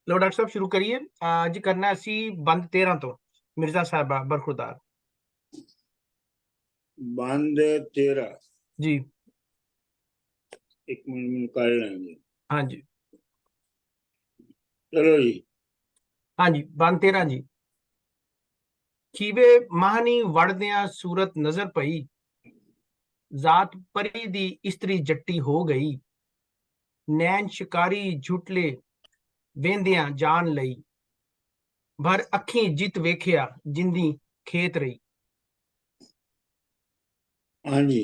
लो doctor साहब शुरू करिए। ਅੱਜ ਕਰਨਾ ਅਸੀਂ ਬੰਦ 13 ਤੋਂ ਮਿਰਜ਼ਾ ਸਾਹਿਬਾ ਬਰਖੁਰਦਾਰ। बंद 13 जी। एक मिनट कर लेंगे। हाँ जी। चलो जी। हाँ जी, ਬੰਦ 13 ਜੀ। ਖੀਵੇ ਮਾਹਨੀ ਵੜਦਿਆਂ ਸੂਰਤ ਨਜ਼ਰ ਪਈ, ਜ਼ਾਤ ਪਰੀ ਦੀ ਇਸਤਰੀ ਜੱਟੀ ਹੋ ਗਈ, ਨੈਣ ਸ਼ਿਕਾਰੀ ਝੁਟਲੇ ਵੇਂਦਿਆਂ ਜਾਨ ਲਈ, ਭਰ ਅੱਖੀਂ ਜਿੱਤ ਵੇਖਿਆ ਜਿੰਦੀ ਖੇਤ ਰਹੀ। हाँ जी।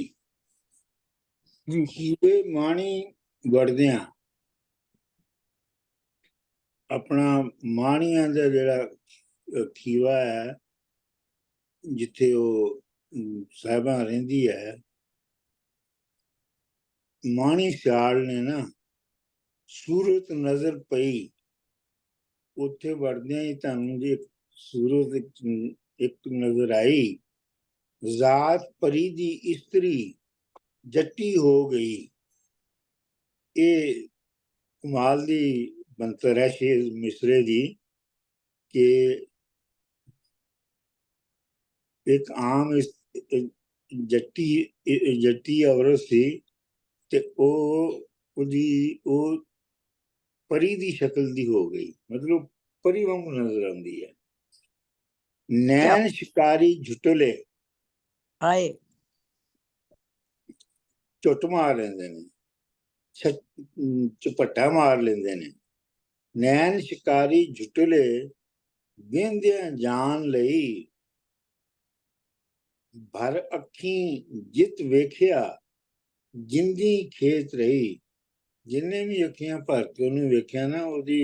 जी। खीवे माणी वड़दियां अपना माणियां दा जेड़ा खीवा है जिथे साहिबा रहिंदी है, माणी सियाल ने ना सूरत नजर पई, उत्थे वड़दियां ही तुहानू जी सूरत एक नजर आई, जात परी दी इस्त्री जट्टी हो गई। ये कमाल दी बनतर है शेर मिसरे दी कि एक आम जट्टी जट्टी औरत सी ते ओ परी दी शक्ल दी हो गई, मतलब परी वांगू नजर आंदी है। नैन शिकारी झुटले हाय चुट मार लेंदे ने, झपट्टा मार लेंदे ने। नैन शिकारी झुटले वेंदियां जान लई, भर अखी जित वेखिया जिंदी खेत रही। जिन्ने भी अखियां भर के उन्हें वेख्या ना ओदी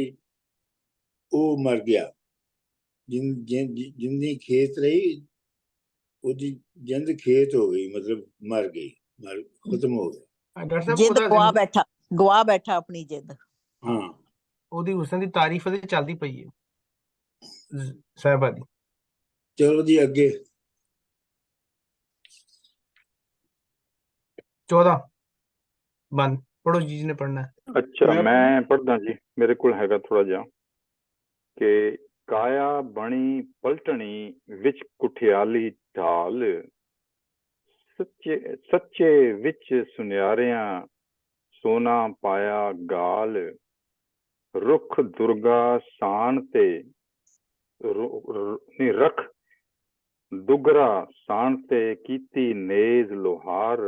ओ मर गया। जिंदी खेत रही, ओदी जिंद खेत हो गई, मतलब मर गई, खत्म हो गया। डॉक्टर साहब जिद ਉਹਦਾ गवा बैठा अपनी जिद। हाँ, ਉਹਦੀ ਹੁਸਨ ਦੀ ਤਾਰੀਫ ਉਹਦੀ ਚੱਲਦੀ ਪਈ ਹੈ ਸਾਹਿਬਾ ਦੀ। चलो जी अगे। 14 ਬੰਦ ਪੜੋ ਜੀ ਨੇ ਪੜਨਾ ਹੈ। ਅੱਛਾ ਮੈਂ ਪੜਦਾ ਜੀ, ਮੇਰੇ ਕੋਲ ਹੈਗਾ ਥੋੜਾ ਜਿਹਾ ਕਿ ਕਾਇਆ ਬਣੀ ਪਲਟਣੀ ਵਿੱਚ ਕੁਠਿਆਲੀ ਢਾਲ, ਸੱਚੇ ਵਿੱਚ ਸੁਨਿਆਰਿਆਂ ਸੋਨਾ ਪਾਇਆ ਗਾਲ, ਰੁੱਖ ਦੁਰਗਾ ਸਾਨ ਤੇ ਰਖ ਦੁਗਰਾ ਸਾਨ ਤੇ ਕੀਤੀ ਨੇਜ਼ ਲੋਹਾਰ,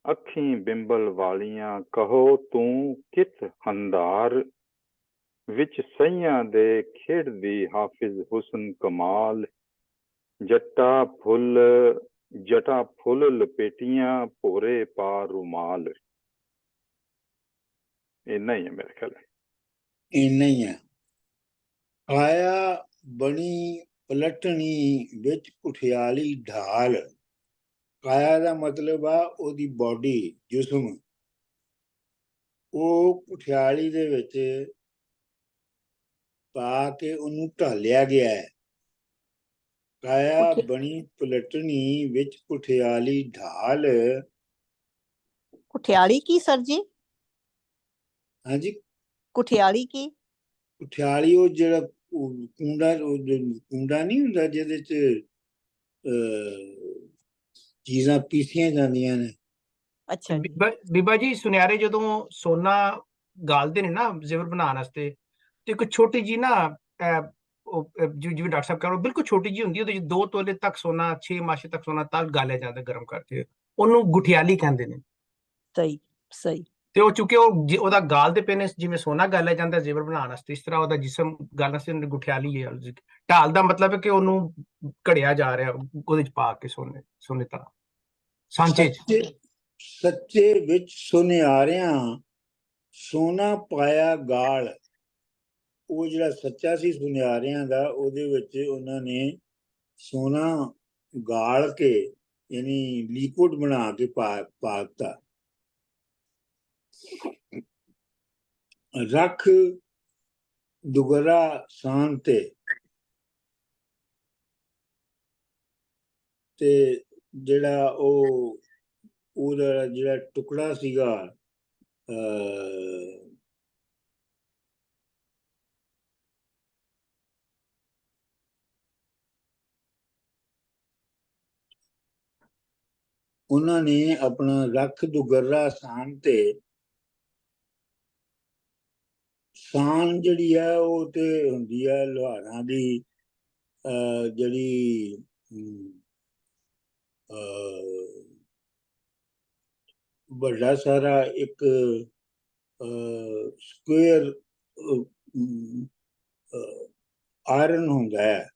ਅੱਖੀਂ ਬਿੰਬਲ ਵਾਲੀਆਂ ਕਹੋ ਤੂੰ ਕਿਤ ਹੰਦਾਰ, ਵਿੱਚ ਸਈਆਂ ਦੇ ਖੇਡਦੀ ਹਾਫਿਜ਼ ਹੁਸਨ ਕਮਾਲ, ਜਟਾ ਫੁੱਲ ਲਪੇਟੀਆਂ ਭੋਰੇ ਪਾ ਰੁਮਾਲ। ਇੰਨਾ ਹੀ ਹੈ ਮੇਰੇ ਖਿਆਲ। ਇੰਨਾ ਹੀ ਹੈ। ਕਾਇਆ ਬਣੀ ਪਲਟਣੀ ਵਿੱਚ ਕੁਠਿਆਲੀ ਢਾਲ। ਕਾਇਆ ਦਾ ਮਤਲਬ ਆ ਉਹਦੀ ਬੋਡੀ, ਜਿਸਮ, ਉਹ ਕੁਠਿਆਲੀ ਦੇ ਵਿੱਚ ਪਾ ਕੇ ਉਹਨੂੰ ਢਾਲਿਆ ਗਿਆ ਹੈ। ਕਾਇਆ ਬਣੀ ਪਲਟਣੀ ਵਿੱਚ ਕੁਠਿਆਲੀ ਢਾਲ। कुठियाली की सर जी? हाँ जी, कुठियाली की? ਕੁਠਿਆਲੀ ਉਹ ਜਿਹੜਾ ਕੁੰਡਾ ਨਹੀਂ ਹੁੰਦਾ ਜਿਹਦੇ ਚ ਚੀਜ਼ਾਂ ਪੀਸੀਆਂ ਜਾਂਦੀਆਂ ਨੇ। ਅੱਛਾ ਜੀ। ਬੀਬਾ ਜੀ ਸੁਨਿਆਰੇ ਜਦੋਂ ਸੋਨਾ ਗਾਲਦੇ ਨੇ ਨਾ ਜ਼ੇਵਰ ਬਣਾਉਣ ਵਾਸਤੇ, ਤੇ ਇੱਕ ਛੋਟੀ ਜੀ ਨਾ ਜਿਵੇਂ ਡਾਕਟਰ ਸਾਹਿਬ ਕਹਿੰਦੇ ਬਿਲਕੁਲ ਛੋਟੀ ਜੀ ਹੁੰਦੀ, ਉਹਦੇ ਚ 2 ਤੋਲੇ ਤੱਕ ਸੋਨਾ, 6 ਮਾਸ਼ੇ ਤੱਕ ਸੋਨਾ ਤੱਕ ਗਾਲਿਆ ਜਾਂਦਾ ਗਰਮ ਕਰਕੇ, ਉਹਨੂੰ ਗੁਠਿਆਲੀ ਕਹਿੰਦੇ ਨੇ। ਸਹੀ ਸਹੀ। ਤੇ ਉਹ ਚੁੱਕੇ ਉਹਦਾ ਗਾਲਦੇ ਪਏ ਨੇ ਜਿਵੇਂ ਸੋਨਾ ਗਾਲਿਆ ਜਾਂਦਾ ਜ਼ੇਵਰ ਬਣਾਉਣ ਵਾਸਤੇ, ਇਸ ਤਰ੍ਹਾਂ ਉਹਦਾ ਜਿਸਮ ਗਾਲਣ ਵਾਸਤੇ ਗੁਠਿਆਲੀ ਹੈ। ਢਾਲ ਦਾ ਮਤਲਬ ਹੈ ਕਿ ਉਹਨੂੰ ਘੜਿਆ ਜਾ ਰਿਹਾ ਉਹਦੇ ਚ ਪਾ ਕੇ ਸੋਨੇ ਤਰ੍ਹਾਂ ਸਾਂਚੇ ਚ। ਸੱਚੇ ਵਿੱਚ ਸੁਨਿਆਰਿਆਂ ਸੋਨਾ ਪਾਇਆ ਗਾਲ। ਉਹ ਜਿਹੜਾ ਸੱਚਾ ਸੀ ਸੁਨਿਆਰਿਆਂ ਦਾ, ਉਹਦੇ ਵਿੱਚ ਉਹਨਾਂ ਨੇ ਸੋਨਾ ਗਾਲ ਕੇ, ਯਾਨੀ ਲਿਕੁਇਡ ਬਣਾ ਕੇ ਪਾ ਦਿੱਤਾ। ਰੱਖ ਦੁਗਰਾ ਸਾਨ ਤੇ ਜਿਹੜਾ ਉਹਦਾ ਜਿਹੜਾ ਟੁਕੜਾ ਸੀਗਾ ਉਹਨਾਂ ਨੇ ਆਪਣਾ ਰੱਖ ਦੁਗਰਾ ਸਾਨ ਤੇ ਸਾਨ ਜਿਹੜੀ ਹੈ ਉਹ ਤੇ ਹੁੰਦੀ ਹੈ ਲੁਹਾਰਾਂ ਦੀ ਜਿਹੜੀ ਵੱਡਾ ਸਾਰਾ ਇੱਕ ਸਕੁਅਰ ਆਇਰਨ ਹੁੰਦਾ ਹੈ,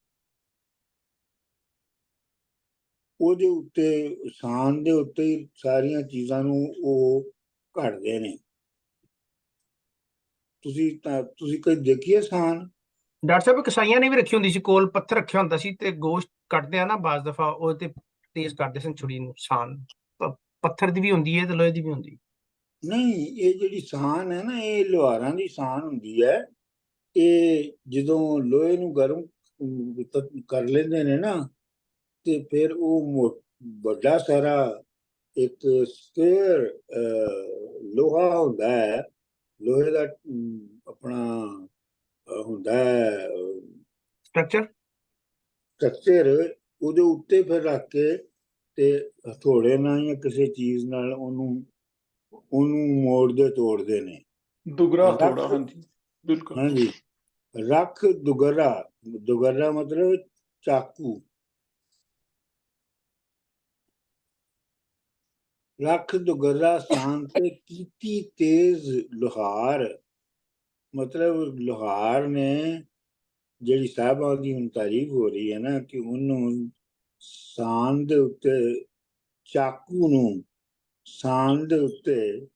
ਉਹਦੇ ਉੱਤੇ ਸਾਨ ਦੇ ਉੱਤੇ ਹੀ ਸਾਰੀਆਂ ਚੀਜ਼ਾਂ ਨੂੰ ਉਹ ਘੜਦੇ ਨੇ। ਤੁਸੀਂ ਕਦੇ ਦੇਖੀਏ ਸਾਨ? ਡਾਕਟਰ ਸਾਹਿਬ ਕਸਾਈਆਂ ਨੇ ਵੀ ਰੱਖੀ ਹੁੰਦੀ ਸੀ ਕੋਲ, ਪੱਥਰ ਰੱਖਿਆ ਹੁੰਦਾ ਸੀ ਤੇ ਗੋਸ਼ਤ ਕੱਟਦੇ ਆ ਨਾ ਬਾਜ਼ ਦਫਾ ਉਹ ਤੇ ਤੇਜ਼ ਕਰਦੇ ਸਨ ਛੁਰੀ ਨੂੰ। ਸਾਨ ਪੱਥਰ ਦੀ ਵੀ ਹੁੰਦੀ ਹੈ ਤੇ ਲੋਹੇ ਦੀ ਵੀ ਹੁੰਦੀ। ਨਹੀਂ, ਇਹ ਜਿਹੜੀ ਸਾਨ ਹੈ ਨਾ, ਇਹ ਲੁਹਾਰਾਂ ਦੀ ਸਾਨ ਹੁੰਦੀ ਹੈ। ਇਹ ਜਦੋਂ ਲੋਹੇ ਨੂੰ ਗਰਮ ਕਰ ਲੈਂਦੇ ਨੇ ਨਾ, ਤੇ ਫਿਰ ਉਹ ਵੱਡਾ ਸਾਰਾ ਇੱਕ ਸਕੁਅਰ ਲੋਹਾ ਹੁੰਦਾ ਹੈ, ਲੋਹੇ ਦਾ ਆਪਣਾ ਹੁੰਦਾ ਹੈ ਸਟਰਕਚਰ, ਉਹਦੇ ਉੱਤੇ ਫਿਰ ਰੱਖ ਕੇ ਤੇ ਹਥੌੜੇ ਨਾਲ ਜਾਂ ਕਿਸੇ ਚੀਜ਼ ਨਾਲ ਉਹਨੂੰ ਮੋੜਦੇ ਤੋੜਦੇ ਨੇ। ਦੁਗਰਾ ਹਥੌੜਾ, ਹਾਂਜੀ ਬਿਲਕੁਲ। ਹਾਂਜੀ, ਰੱਖ ਦੁਗਰਾ ਮਤਲਬ ਚਾਕੂ। ਰੱਖ ਦੁਗਰਾ ਸਾਨ ਤੇ ਕੀਤੀ ਤੇਜ਼ ਲੋਹਾਰ, ਮਤਲਬ ਲੋਹਾਰ ਨੇ ਜਿਹੜੀ ਸਾਹਿਬਾਂ ਦੀ ਹੁਣ ਤਾਰੀਫ ਹੋ ਰਹੀ ਹੈ ਨਾ, ਕਿ ਉਹਨੂੰ ਸਾਨ ਦੇ ਉੱਤੇ, ਚਾਕੂ ਨੂੰ ਸਾਨ ਦੇ ਉੱਤੇ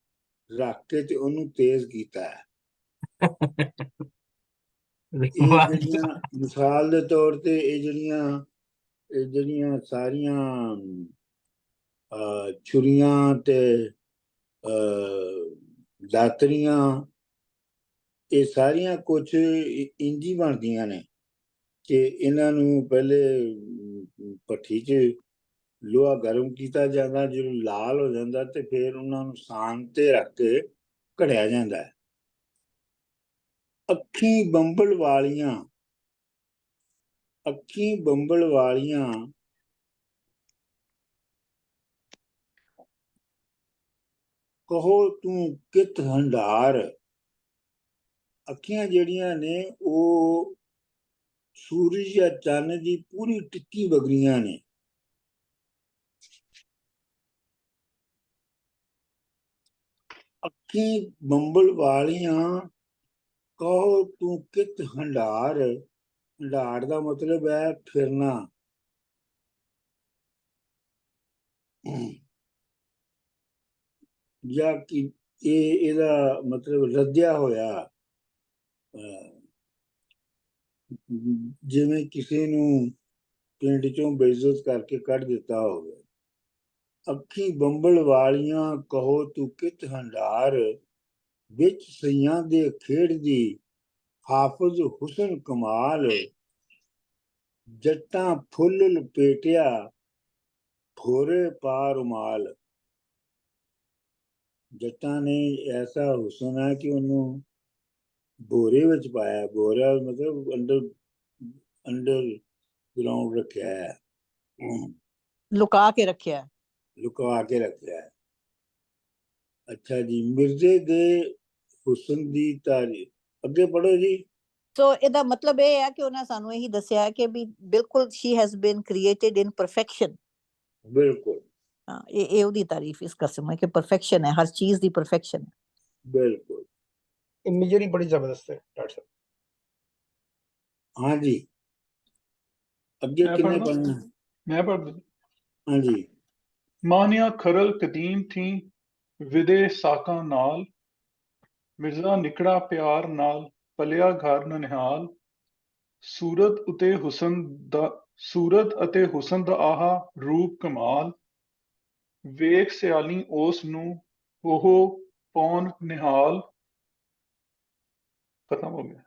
ਰੱਖ ਕੇ ਤੇ ਉਹਨੂੰ ਤੇਜ਼ ਕੀਤਾ ਹੈ। ਇਹ ਜਿਹੜੀਆਂ ਮਿਸਾਲ ਦੇ ਤੌਰ ਤੇ ਇਹ ਜਿਹੜੀਆਂ ਸਾਰੀਆਂ ਛੁਰੀਆਂ ਤੇ ਦਾਤਰੀਆਂ, ਇਹ ਸਾਰੀਆਂ ਕੁਝ ਇੰਜੀ ਬਣਦੀਆਂ ਨੇ ਕਿ ਇਹਨਾਂ ਨੂੰ ਪਹਿਲੇ ਭੱਠੀ 'ਚ ਲੋਹਾ ਗਰਮ ਕੀਤਾ ਜਾਂਦਾ, ਜਦੋਂ ਲਾਲ ਹੋ ਜਾਂਦਾ ਤੇ ਫਿਰ ਉਹਨਾਂ ਨੂੰ ਸਾਨ ਤੇ ਰੱਖ ਕੇ ਘੜਿਆ ਜਾਂਦਾ ਹੈ। ਅੱਖੀਂ ਬੰਬਲ ਵਾਲੀਆਂ ਕਹੋ ਤੂੰ ਕਿਤ ਹੰਡਾਰ। ਅੱਖੀਆਂ ਜਿਹੜੀਆਂ ਨੇ ਉਹ ਸੂਰਜ ਜਾਂ ਚੰਨ ਦੀ ਪੂਰੀ ਟਿੱਕੀ ਵਗਰੀਆਂ ਨੇ। ਅੱਖੀਂ ਬੰਬਲ ਵਾਲੀਆਂ ਕਹੋ ਤੂੰ ਕਿਤ ਹੰਡਾਰ। ਹੰਡਾਰ ਦਾ ਮਤਲਬ ਹੈ ਫਿਰਨਾ। ਜਾਂ ਕਿ ਇਹਦਾ ਮਤਲਬ ਰੱਜਿਆ ਹੋਇਆ, ਜਿਵੇਂ ਕਿਸੇ ਨੂੰ ਪਿੰਡ ਚੋਂ ਬੇਇੱਜ਼ਤ ਕਰਕੇ ਕੱਢ ਦਿੱਤਾ ਹੋਵੇ। ਅੱਖੀ ਬੰਬਲ ਵਾਲੀਆਂ ਕਹੋ ਤੂੰ ਕਿਤ ਹੰਡਾਰ, ਵਿੱਚ ਸਈਆਂ ਦੇ ਖੇਡਦੀ ਹਾਫਜ਼ ਹੁਸਨ ਕਮਾਲ। ਜੱਟਾਂ ਫੁੱਲ ਲਪੇਟਿਆ ਭੋਰੇ ਪਾ ਰੁਮਾਲ। ਜੱਟਾਂ ਨੇ ਐਸਾ ਹੁਸਨ ਹੈ ਕਿ ਉਹਨੂੰ ਭੋਰੇ ਵਿੱਚ ਪਾਇਆ। ਭੋਰਾ ਮਤਲਬ ਅੰਡਰ ਗਰਾਊਂਡ ਰੱਖਿਆ ਹੈ, ਲੁਕਾ ਕੇ ਰੱਖਿਆ ਹੈ। ਅੱਛਾ ਜੀ, ਮਿਰਜ਼ੇ ਦੇ ਹੁਸਨ ਦੀ ਤਾਰੀਫ। ਅੱਗੇ ਪੜੋ ਜੀ। ਸੋ ਇਹਦਾ ਮਤਲਬ ਇਹ ਹੈ ਕਿ ਉਹਨਾਂ ਸਾਨੂੰ ਇਹੀ ਦੱਸਿਆ ਕਿ ਵੀ ਬਿਲਕੁਲ she has been created in perfection। ਬਿਲਕੁਲ ਹਾਂ, ਇਹ ਉਹਦੀ ਤਾਰੀਫ ਇਸ ਕਸਮ ਹੈ ਕਿ ਪਰਫੈਕਸ਼ਨ ਹੈ, ਹਰ ਚੀਜ਼ ਦੀ ਪਰਫੈਕਸ਼ਨ ਹੈ। ਬਿਲਕੁਲ, ਇਮੇਜਰੀ ਬੜੀ ਜ਼ਬਰਦਸਤ ਹੈ ਡਾਕਟਰ ਸਾਹਿਬ। ਹਾਂਜੀ, ਅੱਗੇ ਕਿੰਨੇ ਪੜ੍ਹਨਾ? ਮੈਂ ਪੜ੍ਹਦਾ। ਹਾਂਜੀ। ਮਾਨੀਆਂ ਖਰਲ ਕਦੀਮ ਥੀ ਵਿਦੇ ਸਾਕਾਂ ਨਾਲ, ਮਿਰਜ਼ਾ ਨਿਕੜਾ ਪਿਆਰ ਨਾਲ ਪਲਿਆ ਘਰ ਨਨਿਹਾਲ। ਸੂਰਤ ਅਤੇ ਹੁਸਨ ਦਾ ਆਹਾ ਰੂਪ ਕਮਾਲ, ਵੇਖ ਸਿਆਲੀ ਉਸ ਨੂੰ ਉਹ ਪੌਣ ਨਿਹਾਲ। ਖਤਮ ਹੋ ਗਿਆ।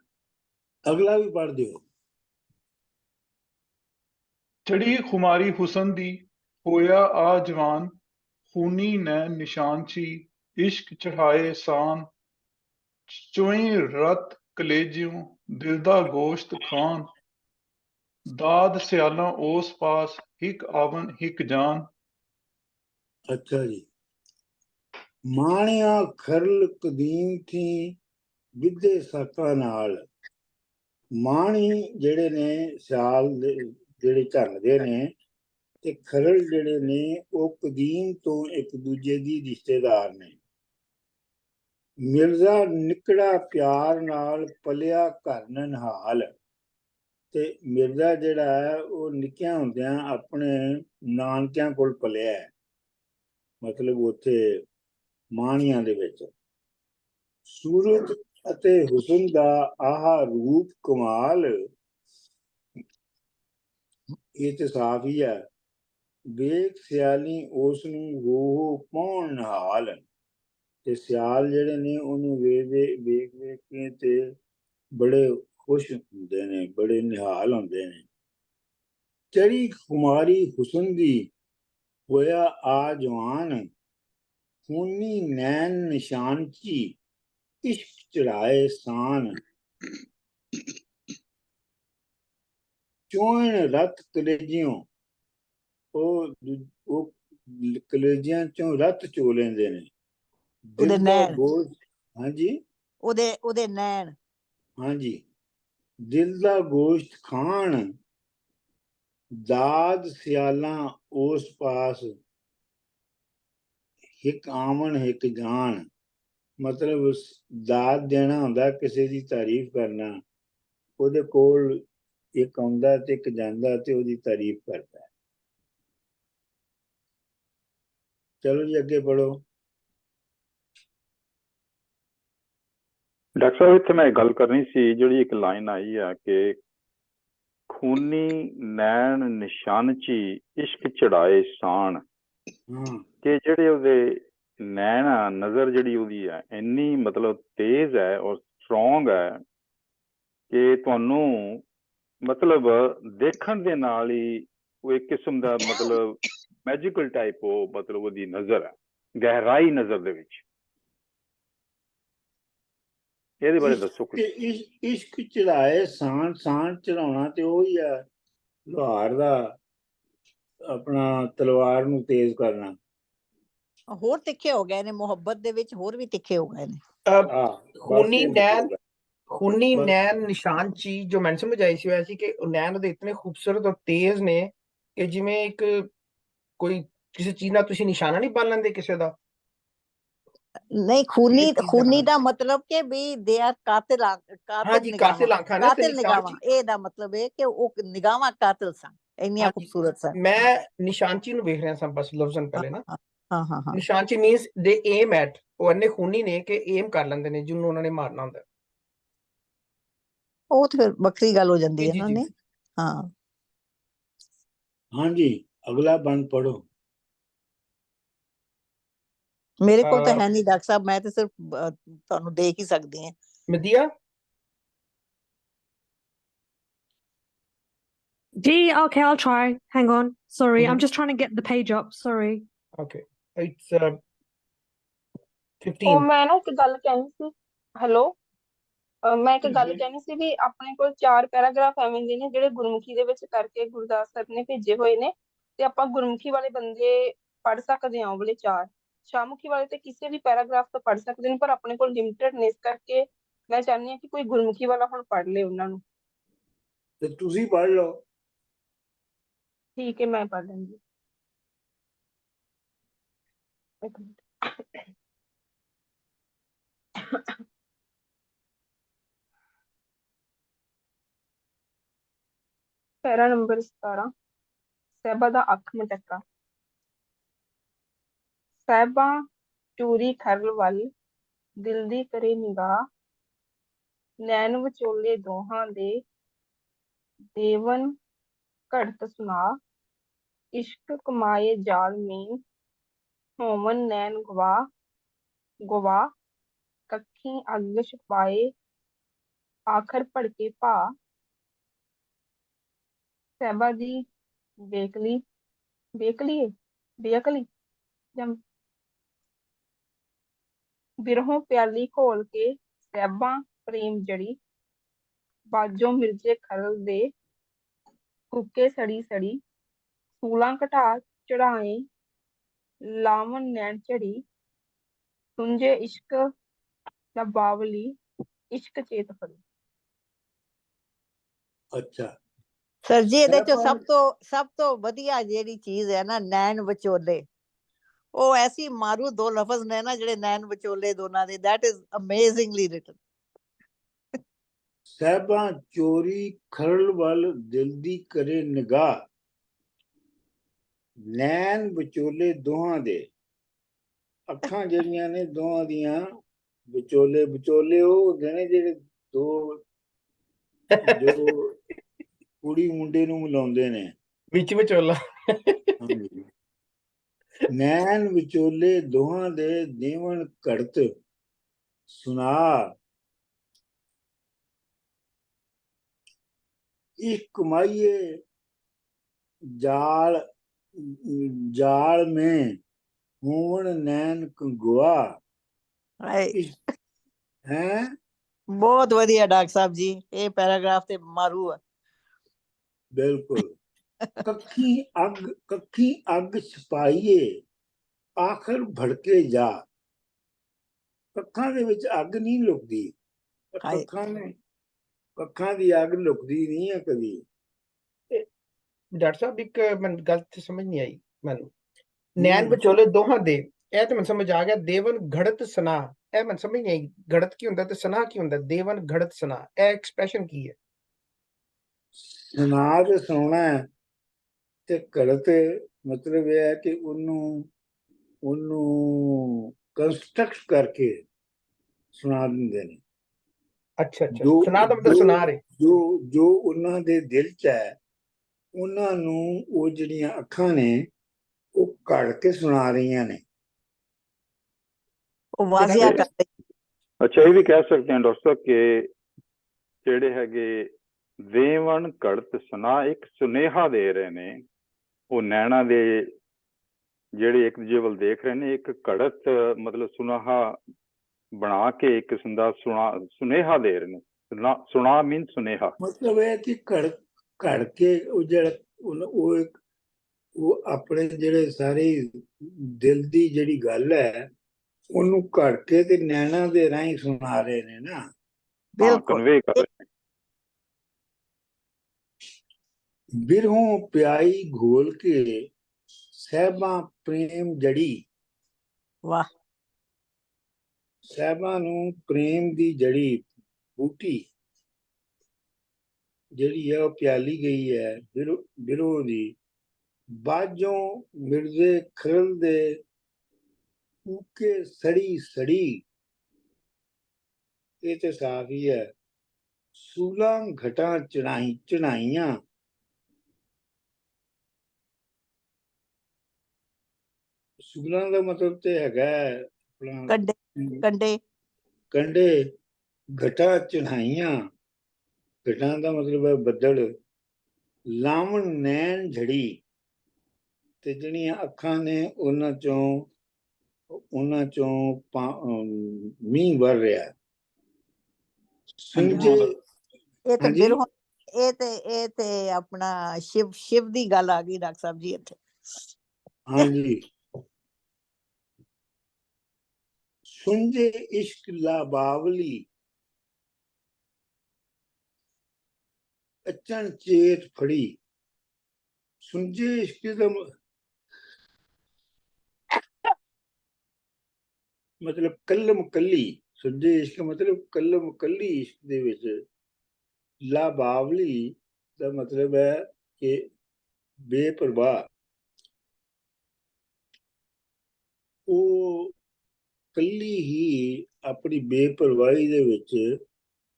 ਅਗਲਾ ਵੀ ਪੜ੍ਹ ਦਿਓ। ਚੜੀ ਖੁਮਾਰੀ ਹੁਸਨ ਦੀ ਹੋਇਆ ਆ ਜਵਾਨ, ਖੂਨੀ ਨੈਣ ਨਿਸ਼ਾਨਚੀ ਇਸ਼ਕ ਚੜ੍ਹਾਏ ਸਾਨ। ਚੁਈ ਰਤ ਕਲੇਜਿਓਂ ਦਿਲ ਦਾ ਗੋਸ਼ਤ ਖਾਨ, ਦਾਦ ਸਿਆਲਾਂ ਉਸ ਪਾਸ ਹਿਕ ਆਵਨ ਹਿਕ ਜਾਨ। अच्छा जी। ਮਾਣਿਆ ਖਰਲ ਕਦੀਮ ਥੀ ਵਿਦੇ ਸਾਕਾਂ ਨਾਲ। ਮਾਣੀ ਜਿਹੜੇ ਨੇ ਸਿਆਲ ਜਿਹੜੇ ਝੰਗਦੇ ਨੇ ਤੇ ਖਰਲ ਜਿਹੜੇ ਨੇ ਉਹ ਕਦੀਮ ਤੋਂ ਇੱਕ ਦੂਜੇ ਦੀ ਰਿਸ਼ਤੇਦਾਰ ਨੇ। ਮਿਰਜ਼ਾ ਨਿਕੜਾ ਪਿਆਰ ਨਾਲ ਪਲਿਆ ਘਰ ਨਨਹਾਲ। ਤੇ ਮਿਰਜ਼ਾ ਜਿਹੜਾ ਹੈ ਉਹ ਨਿੱਕਿਆਂ ਹੁੰਦਿਆਂ ਆਪਣੇ ਨਾਨਕਿਆਂ ਕੋਲ ਪਲਿਆ ਹੈ, ਮਤਲਬ ਉੱਥੇ ਮਾਣੀਆਂ ਦੇ ਵਿੱਚ। ਸੂਰਤ ਅਤੇ ਹੁਸਨ ਦਾ ਆਹ ਰੂਪ ਕਮਾਲ, ਇਹ ਤੇ ਸਾਫ ਹੀ ਹੈ। ਵੇਖ ਸਿਆਲੀ ਉਸ ਨੂੰ ਹੋ ਪਾਉਣ ਨਿਹਾਲ। ਤੇ ਸਿਆਲ ਜਿਹੜੇ ਨੇ ਉਹਨੂੰ ਵੇਖ ਕੇ ਤੇ ਬੜੇ ਖੁਸ਼ ਹੁੰਦੇ ਨੇ, ਬੜੇ ਨਿਹਾਲ ਹੁੰਦੇ ਨੇ। ਚੜੀ ਖੁਮਾਰੀ ਹੁਸਨ ਦੀ ਹੋਇਆ ਆ ਜਵਾਨ। ਖੂਨੀ ਨੈਣ ਨਿਸ਼ਾਨਚੀ ਇਸ਼ਕ ਚੜਾਏ ਸਾਨ। ਚੋਣ ਰਤ ਕਲੇਜਿਓਂ, ਉਹ ਕਲੇਜਿਆਂ ਚੋਂ ਰਤ ਚੋ ਲੈਂਦੇ ਨੇ। ਉਹਦੇ ਦਿਲ ਦਾ ਨੈਣ, ਗੋਸ਼ਤ, ਹਾਂਜੀ ਉਹਦੇ ਨੈਣ, ਹਾਂਜੀ, ਦਿਲ ਦਾ ਗੋਸ਼ਤ ਖਾਣ। ਦਾਦ ਸਿਆਲਾਂ ਉਸ ਪਾਸ ਇੱਕ ਆਮਣ ਇੱਕ ਜਾਣ। ਮਤਲਬ ਦਾਦ ਦੇਣਾ ਹੁੰਦਾ, ਕਿਸੇ ਦੀ ਤਾਰੀਫ ਕਰਨਾ। ਉਹਦੇ ਕੋਲ ਇੱਕ ਆਉਂਦਾ ਤੇ ਇੱਕ ਜਾਂਦਾ ਤੇ ਉਹਦੀ ਤਾਰੀਫ ਕਰਦਾ। ਚਲੋ ਜੀ ਅੱਗੇ ਪੜੋ। ਡਾਕਟਰ ਸਾਹਿਬ ਇੱਥੇ ਮੈਂ ਗੱਲ ਕਰਨੀ ਸੀ, ਜਿਹੜੀ ਇੱਕ ਲਾਈਨ ਆਈ ਆ ਕਿ ਖੂਨੀ ਨੈਣ ਨਿਸ਼ਾਨਚੀ ਇਸ਼ਕ ਚੜਾਏ ਸਾਨ। ਕਿ ਜਿਹੜੇ ਉਹਦੇ ਨੈਣ ਆ, ਨਜ਼ਰ ਜਿਹੜੀ ਉਹਦੀ ਹੈ ਇੰਨੀ ਮਤਲਬ ਤੇਜ਼ ਹੈ ਔਰ ਸਟਰੋਂਗ ਹੈ ਕਿ ਤੁਹਾਨੂੰ ਮਤਲਬ ਦੇਖਣ ਦੇ ਨਾਲ ਹੀ ਉਹ ਇੱਕ ਕਿਸਮ ਦਾ ਮਤਲਬ ਮੈਜੀਕਲ ਟਾਈਪ ਉਹ ਮਤਲਬ ਉਹਦੀ ਨਜ਼ਰ ਹੈ, ਗਹਿਰਾਈ ਨਜ਼ਰ ਦੇ ਵਿੱਚ। ਇਹਦੇ ਬਾਰੇ ਦੱਸੋ ਕੁਝ। ਇਸ਼ਕ ਚੜਾਏ ਸਾਨ। ਸਾਨ ਚੜਾਉਣਾ ਤੇ ਉਹ ਹੀ ਆ ਲੋਹਾਰ ਦਾ, ਆਪਣਾ ਤਲਵਾਰ ਨੂੰ ਤੇਜ਼ ਕਰਨਾ। ਹੋਰ ਤਿੱਖੇ ਹੋ ਗਏ ਨੇ, ਮੁਹੱਬਤ ਦੇ ਵਿੱਚ ਹੋਰ ਵੀ ਤਿੱਖੇ ਹੋ ਗਏ ਨੇ। खूनी नैन निशान चीज जो मैंने समझ आई सी वैसी कि नैन ਉਹਦੇ इतने खूबसूरत और तेज ਨੇ ਕਿ ਜਿਵੇਂ ਇੱਕ ਕੋਈ ਕਿਸੇ ਚੀਜ਼ ਨਾਲ ਤੁਸੀਂ ਨਿਸ਼ਾਨਾ ਨਹੀਂ ਬੰਨ ਲੈਂਦੇ ਕਿਸੇ ਦਾ। नहीं, खूनी ਦਾ ਮਤਲਬ ਕਿ ਵੀ ਦੇ ਆਰ ਕਾਤਿਲ, ਕਾਤਿਲ ਆਂਖਾਂ ਨੇ। ਕਾਤਿਲ ਨਿਗਾਹਾਂ, ਇਹ ਦਾ ਮਤਲਬ ਹੈ ਕਿ ਉਹ ਨਿਗਾਹਾਂ ਕਾਤਿਲ ਸਨ, ਇੰਨੀਆਂ ਖੂਬਸੂਰਤ ਸਨ। ਮੈਂ ਨਿਸ਼ਾਨਚੀ ਨੂੰ ਵੇਖ ਰਿਹਾ ਸਾਂ ਬਸ ਲਫ਼ਜ਼ਨ ਪਹਿਲੇ ਨਾ। ਹਾਂ। ਨਿਸ਼ਾਨਚੀ ਮੀਨਸ ਦੇ ਏਮ ਐਟ, ਉਹ ਇੰਨੇ ਖੂਨੀ ਨੇ ਕਿ ਏਮ ਕਰ ਲੈਂਦੇ ਨੇ ਜਿਹਨੂੰ ਉਹਨਾਂ ਨੇ ਮਾਰਨਾ ਹੁੰਦਾ। ਉਹ ਤੇ ਫਿਰ ਵੱਖਰੀ ਗੱਲ ਹੋ ਜਾਂਦੀ ਹੈ ਨਾ। ਨਹੀਂ, ਹਾਂ ਹਾਂਜੀ, ਅਗਲਾ ਬੰਦ ਪੜੋ। ਮੇਰੇ ਕੋਲ ਤਾਂ ਹੈ ਨਹੀਂ ਡਾਕਟਰ ਸਾਹਿਬ, ਮੈਂ ਤਾਂ ਸਿਰਫ ਤੁਹਾਨੂੰ ਦੇਖ ਹੀ ਸਕਦੀ ਹਾਂ। ਮਦੀਆ D, okay, I'll try. Hang on. Sorry, I'm just trying to get the page up. Sorry. Okay. It's 15. ਉਹ ਮੈਂ ਨਾ ਇੱਕ ਗੱਲ ਕਹਿਣੀ ਸੀ। ਹੈਲੋ, ਮੈਂ ਇੱਕ ਗੱਲ ਕਹਿਣੀ ਸੀ ਵੀ ਆਪਣੇ ਕੋਲ 4 ਪੈਰਾਗ੍ਰਾਫ ਐਵੇਂ ਦੇ ਨੇ ਜਿਹੜੇ ਗੁਰਮੁਖੀ ਦੇ ਵਿੱਚ ਕਰਕੇ ਗੁਰਦਾਸ ਸਰ ਨੇ ਭੇਜੇ ਹੋਏ ਨੇ, ਤੇ ਆਪਾਂ ਗੁਰਮੁਖੀ ਵਾਲੇ ਬੰਦੇ ਪੜ੍ਹ ਸਕਦੇ ਹਾਂ ਉਹ ਵਾਲੇ 4। ਸ਼ਾਮੁਖੀ ਵਾਲੇ ਤੇ ਕਿਸੇ ਵੀ ਪੈਰਾਗ੍ਰਾਫ ਤੋਂ ਪੜ੍ਹ ਸਕਦੇ ਨੇ, ਪਰ ਆਪਣੇ ਕੋਲ ਲਿਮਿਟਡ ਨੇ, ਇਸ ਕਰਕੇ ਮੈਂ ਚਾਹੁੰਦੀ ਹਾਂ ਕਿ ਕੋਈ ਗੁਰਮੁਖੀ ਵਾਲਾ ਹੁਣ ਪੜ੍ਹ ਲੇ ਉਹਨਾਂ ਨੂੰ। ਤੇ ਤੁਸੀਂ ਪੜ੍ਹ ਲਓ। ਠੀਕ ਹੈ, ਮੈਂ ਪੜ੍ਹ ਲੈਂਦੀ। ਇੱਕ ਮਿੰਟ। ਪੈਰਾ ਨੰਬਰ 17, ਸਾਹਿਬਾ ਦਾ ਅੱਖ ਮਟਕਾ। ਸਾਹਿਬਾ ਚੂਰੀ ਖਰਲ ਵੱਲ ਦਿਲ ਦੀ ਕਰੇ ਨਿਗਾਹ, ਨੈਣ ਵਿਚੋਲੇ ਦੋਹਾਂ ਦੇ ਦੇਵਨ ਘੜਤ ਸੁਨਾ। ਇਸ਼ਕ ਕਮਾਏ ਜਾਲ ਮੀਨ ਹੋਵਨ ਨੈਣ ਗਵਾ। ਕੱਖੀ ਅੱਗ ਛਪਾਏ ਆਖਰ ਭੜਕੇ ਭਾ। ਸਾਹਿਬਾ ਦੀ ਬੇਕਲੀ ਜਾਂ ਬਿਰਹੋਂ ਪਿਆਲੀ ਘੋਲ ਕੇ ਸਾਹਿਬਾਂ ਪ੍ਰੇਮ ਜੜੀ। ਬਾਜੋਂ ਮਿਰਜੇ ਖਰਲ ਦੇ ਕੁੱਕੇ ਸੜੀ। ਸੂਲਾਂ ਘਟਾ ਚੜਾਏ ਲਾਵਣ ਨੈਣ ਝੜੀ ਤੁੰਝੇ ਇਸ਼ਕ ਦਾ ਬਾਵਲੀ ਇਸ਼ਕ ਚੇਤ ਫੜੀ। ਅੱਛਾ ਸਰ ਜੀ ਇਹਦੇ ਚ ਸਹਿਬਾਂ ਸਭ ਤੋਂ ਵਧੀਆ ਜਿਹੜੀ ਚੀਜ਼ ਹੈ ਨਾ, ਨੈਣ ਵਿਚੋਲੇ, ਉਹ ਐਸੀ ਮਾਰੂ ਦੋ ਲਫ਼ਜ਼ ਨੇ ਨਾ ਜਿਹੜੇ ਨੈਣ ਵਿਚੋਲੇ ਦੋਨਾਂ ਦੇ, that is amazingly written। Sahiban ਚੋਰੀ ਖਰਲ ਵੱਲ ਦਿਲ ਦੀ ਕਰੇ ਨਿਗਾਹ, ਨੈਣ ਵਿਚੋਲੇ ਦੋਹਾਂ ਦੇ, ਅੱਖਾਂ ਜਿਹੜੀਆਂ ਨੇ ਦੋਹਾਂ ਦੀਆਂ ਵਿਚੋਲੇ, ਵਿਚੋਲੇ ਉਹ ਹੁੰਦੇ ਨੇ ਜਿਹੜੇ ਦੋ ਜੋ ਕੁੜੀ ਮੁੰਡੇ ਨੂੰ ਮਿਲਾਉਂਦੇ ਨੇ, ਵਿੱਚ ਵਿਚੋਲਾ। ਹਾਂਜੀ। ਨੈਣ ਵਿਚੋਲੇ ਦੋਹਾਂ ਦੇ ਦੇਵਨ ਘੜਤ ਸੁਨਾ, इश्क कमाइए जाल जाल में होवन नैन कंगुआ है। ਬਹੁਤ ਵਧੀਆ ਡਾਕਟਰ ਸਾਹਿਬ ਜੀ, ਇਹ ਪੈਰਾਗ੍ਰਾਫ ਤੇ ਮਾਰੂ ਹੈ बिल्कुल। कखी अग छपाइए आखिर भड़के जा, कखा दे विच अग नहीं लुकदी, कखा दी अग लुकदी नहीं है कदी। ਡਾਕਟਰ ਸਾਹਿਬ ਇੱਕ ਮੈਨੂੰ ਗੱਲ ਤੇ ਸਮਝ ਨਹੀਂ ਆਈ ਮੈਨੂੰ, ਨੈਣ ਵਿਚੋਲੇ ਦੋਹਾਂ ਦੇ, ਇਹ ਤੇ ਮੈਨੂੰ ਸਮਝ ਆ ਗਿਆ। ਦੇਵਨ ਘੜਤ ਸਨਾ, ਇਹ ਮੈਨੂੰ ਸਮਝ ਨਹੀਂ ਆਈ, ਘੜਤ ਕੀ ਹੁੰਦਾ ਤੇ ਸਨਾ ਕੀ ਹੁੰਦਾ? ਦੇਵਨ ਘੜਤ ਸਨਾ, ਇਹ ਐਕਸਪ੍ਰੈਸ਼ਨ ਕੀ ਹੈ? ਸਨਾ ਤੇ ਸੋਣਾ ਹੈ ਤੇ ਘੜਤ ਮਤਲਬ ਇਹ ਹੈ ਕਿ ਉਹਨੂੰ ਕੰਸਟਰਕਟ ਕਰਕੇ ਸੁਣਾ ਦਿੰਦੇ ਨੇ। ਅੱਛਾ ਅੱਛਾ, ਸੁਣਾ ਦਾ ਮਤਲਬ ਸੁਣਾ ਰਹੇ। ਜੋ ਉਹਨਾਂ ਦੇ ਦਿਲ 'ਚ ਹੈ ਉਹਨਾਂ ਨੂੰ ਉਹ ਜਿਹੜੀਆਂ ਅੱਖਾਂ ਨੇ ਉਹ ਘੜ ਕੇ ਸੁਣਾ ਰਹੀਆਂ ਨੇ, ਉਹ ਵਾਜ਼ਿਆ ਕਰਦੇ। ਅੱਛਾ, ਇਹ ਵੀ ਕਹਿ ਸਕਦੇ ਹਾਂ ਡਾਕਟਰ ਸਾਹਿਬ ਕਿ ਜਿਹੜੇ ਹੈਗੇ ਦੇਵਨ ਘੜਤ ਸੁਨਾ ਇੱਕ ਸੁਨੇਹਾ ਦੇ ਰਹੇ ਨੇ, ਉਹ ਨੈਣਾ ਦੇ ਜਿਹੜੇ ਇੱਕ ਦੂਜੇ ਵੱਲ ਦੇਖ ਰਹੇ ਨੇ, ਇੱਕ ਘੜਤ ਮਤਲਬ ਸੁਨਾਹਾ ਬਣਾ ਕੇ ਇੱਕ ਕਿਸਮ ਦਾ ਸੁਨੇਹਾ ਦੇ ਰਹੇ ਨੇ। ਸੁਣਾ ਮੀਨ ਸੁਨੇਹਾ, ਮਤਲਬ ਇਹ ਕਿ ਘੜ ਕੇ ਉਹ ਜਿਹੜਾ ਉਹ ਆਪਣੇ ਜਿਹੜੇ ਸਾਰੇ ਦਿਲ ਦੀ ਜਿਹੜੀ ਗੱਲ ਹੈ ਉਹਨੂੰ ਘੜ ਕੇ ਤੇ ਨੈਣਾ ਦੇ ਰਾਹੀਂ ਸੁਣਾ ਰਹੇ ਨੇ ਨਾ। ਕਨਵੇ ਕਰ ਰਹੇ ਨੇ। ਬਿਰਹੋਂ ਪਿਆਈ ਘੋਲ ਕੇ ਸਹਿਬਾਂ ਪ੍ਰੇਮ ਜੜੀ, ਵਾਹ। ਸਹਿਬਾਂ ਨੂੰ ਪ੍ਰੇਮ ਦੀ ਜੜੀ ਬੂਟੀ ਜਿਹੜੀ ਹੈ ਉਹ ਪਿਆਲੀ ਗਈ ਹੈ ਬਿਰੋ ਦੀ, ਬਾਝੋਂ ਮਿਰਜ਼ੇ ਖਰਲ ਦੇ ਕੂਕੇ ਸੜੀ ਸੜੀ, ਇਹ ਤੇ ਸਾਫ ਹੀ ਹੈ। ਸੂਲਾਂ ਘਟਾਂ ਚੜਾਈਆਂ, ਸੂਲਾਂ ਦਾ ਮਤਲਬ ਤੇ ਹੈਗਾ ਕੰਡੇ, ਘਟਾਂ ਚੜਾਈਆਂ, ਘਟਾਂ ਦਾ ਮਤਲਬ ਹੈ ਬੱਦਲ। ਲਾਵਣ ਨੈਣ ਝੜੀ, ਤੇ ਜਿਹੜੀਆਂ ਅੱਖਾਂ ਨੇ ਉਹਨਾਂ ਚੋਂ ਮੀਂਹ ਵਰ ਰਿਹਾ। ਸੁਣਜੇ ਇਹ ਤੇ ਬਿਰਹੋਂ, ਇਹ ਤੇ ਆਪਣਾ ਸ਼ਿਵ ਦੀ ਗੱਲ ਆ ਗਈ ਡਾਕਟਰ ਸਾਹਿਬ ਜੀ ਇੱਥੇ। ਹਾਂਜੀ। ਸੁਣਜੇ ਇਸ਼ਕ ਲਾ ਬਾਵਲੀ ਅਚਣ ਚੇਤ ਫੜੀ, ਸੁਣਜੇ ਇਸ਼ਕ ਦਾ ਮਤਲਬ ਕਲਮ ਕੱਲੀ, ਸੁਣਜੇ ਇਸ਼ਕ ਮਤਲਬ ਕਲਮ ਕੱਲੀ ਇਸ਼ਕ ਦੇ ਵਿੱਚ। ਲਾ ਬਾਵਲੀ ਦਾ ਮਤਲਬ ਹੈ ਕਿ ਬੇਪਰਵਾਹ, ਉਹ ਕੱਲੀ ਹੀ ਆਪਣੀ ਬੇਪਰਵਾਹੀ ਦੇ ਵਿੱਚ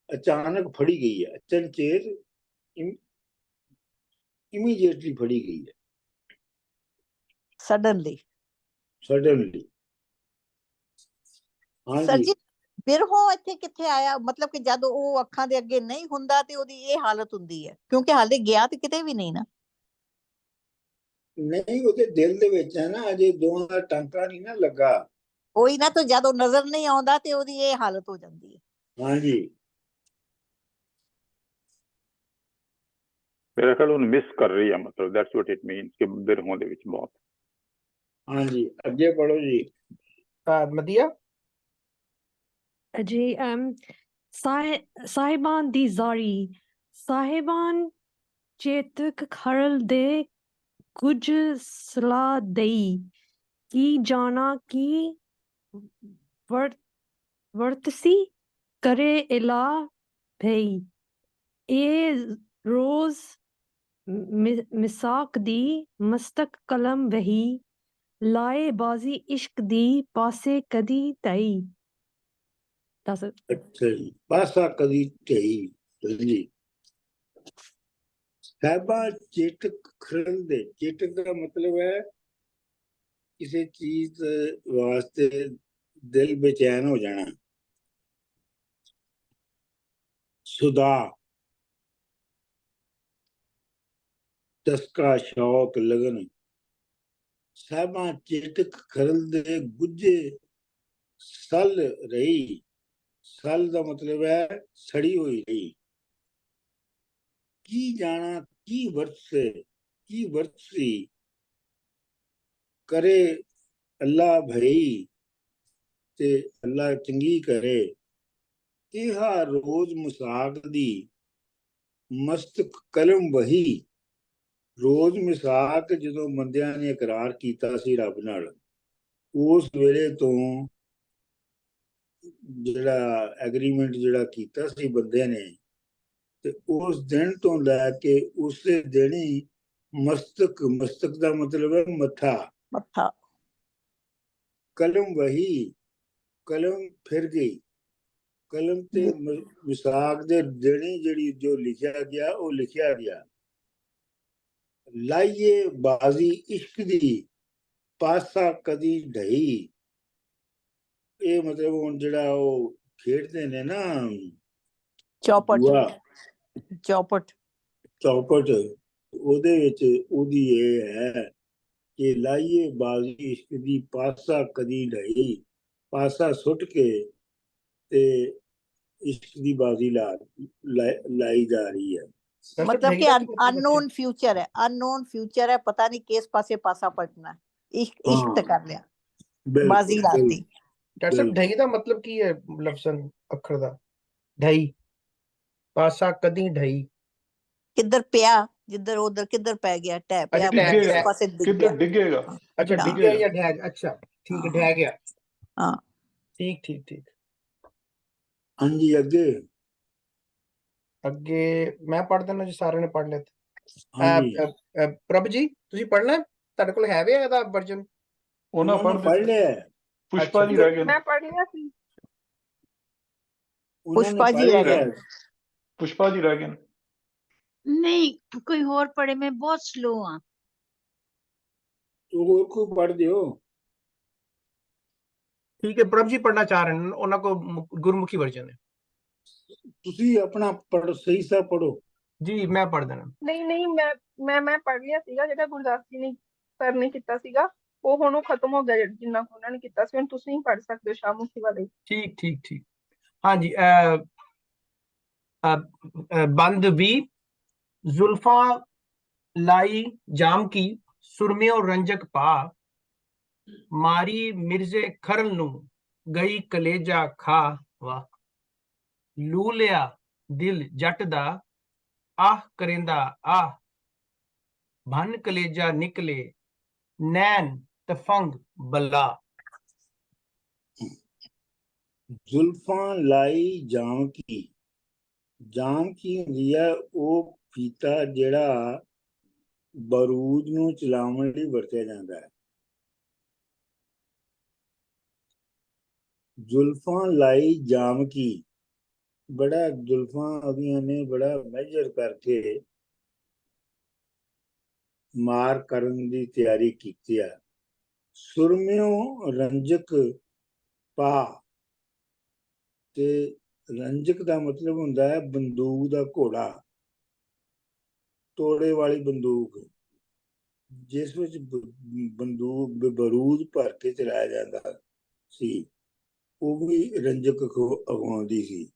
ਅਚਾਨਕ ਫੜੀ ਗਈ ਹੈ। ਅਚਨਚੇਤ ਇਮੀਡੀਏਟਲੀ ਫੜੀ ਗਈ ਹੈ, ਸਡਨਲੀ। ਹਾਂਜੀ। ਬਿਰਹੋਂ ਇੱਥੇ ਕਿੱਥੇ ਆਇਆ? ਮਤਲਬ ਕਿ ਜਦ ਉਹ ਅੱਖਾਂ ਦੇ ਅੱਗੇ ਨਹੀਂ ਹੁੰਦਾ ਤੇ ਉਹਦੀ ਇਹ ਹਾਲਤ ਹੁੰਦੀ ਹੈ, ਕਿਉਂਕਿ ਹਾਲੇ ਗਿਆ ਤੇ ਕਿਤੇ ਵੀ ਨਹੀਂ ਨਾ। ਨਹੀਂ, ਉਹਦੇ ਦਿਲ ਦੇ ਵਿੱਚ ਹੈ ਨਾ, ਅਜੇ ਦੋਹਾਂ ਦਾ ਟਾਂਕਾ ਨਹੀਂ ਨਾ ਲੱਗਾ। ਉਹੀ ਨਾ, ਤਾਂ ਜਦੋਂ ਨਜ਼ਰ ਨਹੀਂ ਆਉਂਦਾ ਤੇ ਉਹਦੀ ਇਹ ਹਾਲਤ ਹੋ ਜਾਂਦੀ ਹੈ। ਹਾਂਜੀ। ਮੇਰੇ ਖਿਆਲ ਉਹਨੂੰ ਮਿਸ ਕਰ ਰਹੀ ਹੈ, ਮਤਲਬ ਦੈਟਸ ਵਾਟ ਇਟ ਮੀਨਸ ਕਿ ਬਿਰਹੋਂ ਦੇ ਵਿੱਚ ਬਹੁਤ हाँ जी, अगे पढ़ो जी। मदिया जी साहिबान दी जारी साहिबान चेतक खरल दे कुछ सलाह दई की जाना की वर्तसी करे इला भई ए रोज मिसाक दी मस्तक कलम वही लाए बाजी इश्क दी पासे कदी तई। That's it. अच्छा जी, पासा कदी ढई जी। साहिबा चेटक खरल दे, चेटक का मतलब है किसी चीज वास्ते दिल बेचैन हो जाना। सुदा, चस्का, शौक, लगन। साहिबा चेटक खरल दे गुज्जे सल रही। सल का मतलब है सड़ी हुई रही। की जाना की वर्तसी करे अल्लाह भई ते अल्लाह चंगी करे। इहा रोज मुसाक दी मस्तक कलम वही। रोज मिसाक ਜਦੋਂ ਬੰਦਿਆਂ ਨੇ ਇਕਰਾਰ ਕੀਤਾ ਸੀ ਰੱਬ ਨਾਲ, ਉਸ ਵੇਲੇ ਤੋਂ ਜਿਹੜਾ ਐਗਰੀਮੈਂਟ ਜਿਹੜਾ ਕੀਤਾ ਸੀ ਬੰਦਿਆਂ ਨੇ, ਤੇ ਉਸ ਦਿਨ ਤੋਂ ਲੈ ਕੇ ਉਸੇ ਦਿਨ ਹੀ ਮਸਤਕ ਦਾ ਮਤਲਬ ਹੈ ਮੱਥਾ। ਕਲਮ ਵਹੀ, ਕਲਮ ਫਿਰ ਗਈ। ਕਲਮ ਤੇ ਵਿਸਾਖ ਦੇ ਦਿਨ ਹੀ ਜਿਹੜੀ ਜੋ ਲਿਖਿਆ ਗਿਆ ਉਹ ਲਿਖਿਆ ਗਿਆ। ਲਾਈਏ ਬਾਜ਼ੀ ਇਸ਼ਕ ਦੀ ਪਾਸਾ ਕਦੀ ਢਈ। ਇਹ ਮਤਲਬ ਹੁਣ ਜਿਹੜਾ ਉਹ ਖੇਡਦੇ ਨੇ ਨਾ ਚੌਪਟ, ਉਹਦੇ ਵਿੱਚ ਉਹਦੀ ਇਹ ਹੈ ਕਿ ਲਾਈਏ ਬਾਜ਼ੀ ਇਸ਼ਕ ਦੀ ਪਾਸਾ ਕਦੀ ਢਈ। ਪਾਸਾ ਸੁੱਟ ਕੇ ਤੇ ਇਸ਼ਕ ਦੀ ਬਾਜ਼ੀ लाई जा रही है। मतलब कि अननोन फ्यूचर है, अननोन फ्यूचर है, पता नहीं किस पासे पासा पलटना है। इश्क तो कर लिया, बाजी लाती। डॉक्टर साहब ढई दा मतलब की है लफ्ज़न अखर दा ढई पासा कदी ढई किधर पिया, जिधर उधर किधर पै गया, टह पिया, डिगेगा, पासे किधर डिगेगा। अच्छा डिग गया या ढह। अच्छा ठीक है, ढह गया। हाँ ठीक ठीक ठीक। हाँ जी, अगे ਅੱਗੇ ਮੈਂ ਪੜ੍ਹ ਦਿੰਦਾ ਜੀ, ਸਾਰਿਆਂ ਨੇ ਪੜ੍ਹ ਲਿਆ। ਪ੍ਰਭ ਜੀ ਤੁਸੀਂ ਪੜ੍ਹਨਾ, ਤੁਹਾਡੇ ਕੋਲ ਹੈ ਵੀ ਇਹਦਾ ਵਰਜਨ? ਉਹਨਾਂ ਪੜ੍ਹ ਲਿਆ। ਪੁਸ਼ਪਾ ਜੀ ਰਹਿ ਗਏ। ਮੈਂ ਪੜ੍ਹ ਲਿਆ ਸੀ। पुष्पा जी रह गए। पुष्पा जी रह गए। नहीं कोई और पढ़े, मैं बहुत स्लो हाँ। तो और को पढ़ दियो। ठीक है, प्रभ जी पढ़ना चाह रहे हैं, ਉਹਨਾਂ ਕੋ ਗੁਰਮੁਖੀ ਵਰਜਨ ਹੈ। ਤੁਸੀਂ ਆਪਣਾ ਪੜ੍ਹ, ਸਹੀ ਸਾ ਪੜੋ ਜੀ। ਮੈਂ ਪੜ੍ਹ ਦੇਣਾ। ਨਹੀਂ ਮੈਂ ਪੜ੍ਹ ਲਿਆ ਸੀਗਾ, ਜਿਹੜਾ ਗੁਰਦਾਸ ਜੀ ਨੇ ਸਰ ਨੇ ਕੀਤਾ ਸੀਗਾ ਉਹ ਹੁਣ ਉਹ ਖਤਮ ਹੋ ਗਿਆ, ਜਿੰਨਾ ਉਹਨਾਂ ਨੇ ਕੀਤਾ ਸੀ। ਹੁਣ ਤੁਸੀਂ ਪੜ੍ਹ ਸਕਦੇ ਹੋ ਸ਼ਾਹਮੁਖੀ ਵਾਲੇ। ਠੀਕ ਠੀਕ ਠੀਕ। ਹਾਂਜੀ बंद भी जुल्फा लाई जाम की सुरमियों रंजक पा मारी मिर्जे खरल नू गई कलेजा खा वाह लू लिया दिल जट दा आह करेंदा आह भन कलेजा निकले नैन तफंग बल्ला। जुल्फा लाई जाम की ਹੁੰਦੀ ਹੈ ਉਹ ਫੀਤਾ ਜਿਹੜਾ ਬਾਰੂਦ ਨੂੰ ਚਲਾਉਣ ਲਈ ਵਰਤਿਆ ਜਾਂਦਾ ਹੈ। जुल्फा लाई जाम की, बड़ा जुल्फा ਉਹਦੀਆਂ ਨੇ ਬੜਾ ਮੈਜਰ ਕਰਕੇ ਮਾਰ ਕਰਨ ਦੀ ਤਿਆਰੀ ਕੀਤੀ ਹੈ। ਸੁਰਮਿਓਂ ਰੰਜਕ ਪਾ, ਤੇ ਰੰਜਕ ਦਾ ਮਤਲਬ ਹੁੰਦਾ ਹੈ ਬੰਦੂਕ ਦਾ ਘੋੜਾ, ਤੋੜੇ ਵਾਲੀ ਬੰਦੂਕ ਜਿਸ ਵਿੱਚ ਬੰਦੂਕ ਬਾਰੂਦ ਭਰ ਕੇ ਚਲਾਇਆ ਜਾਂਦਾ ਸੀ, ਉਹ ਵੀ ਰੰਜਕ ਅਗਵਾਉਂਦੀ ਸੀ।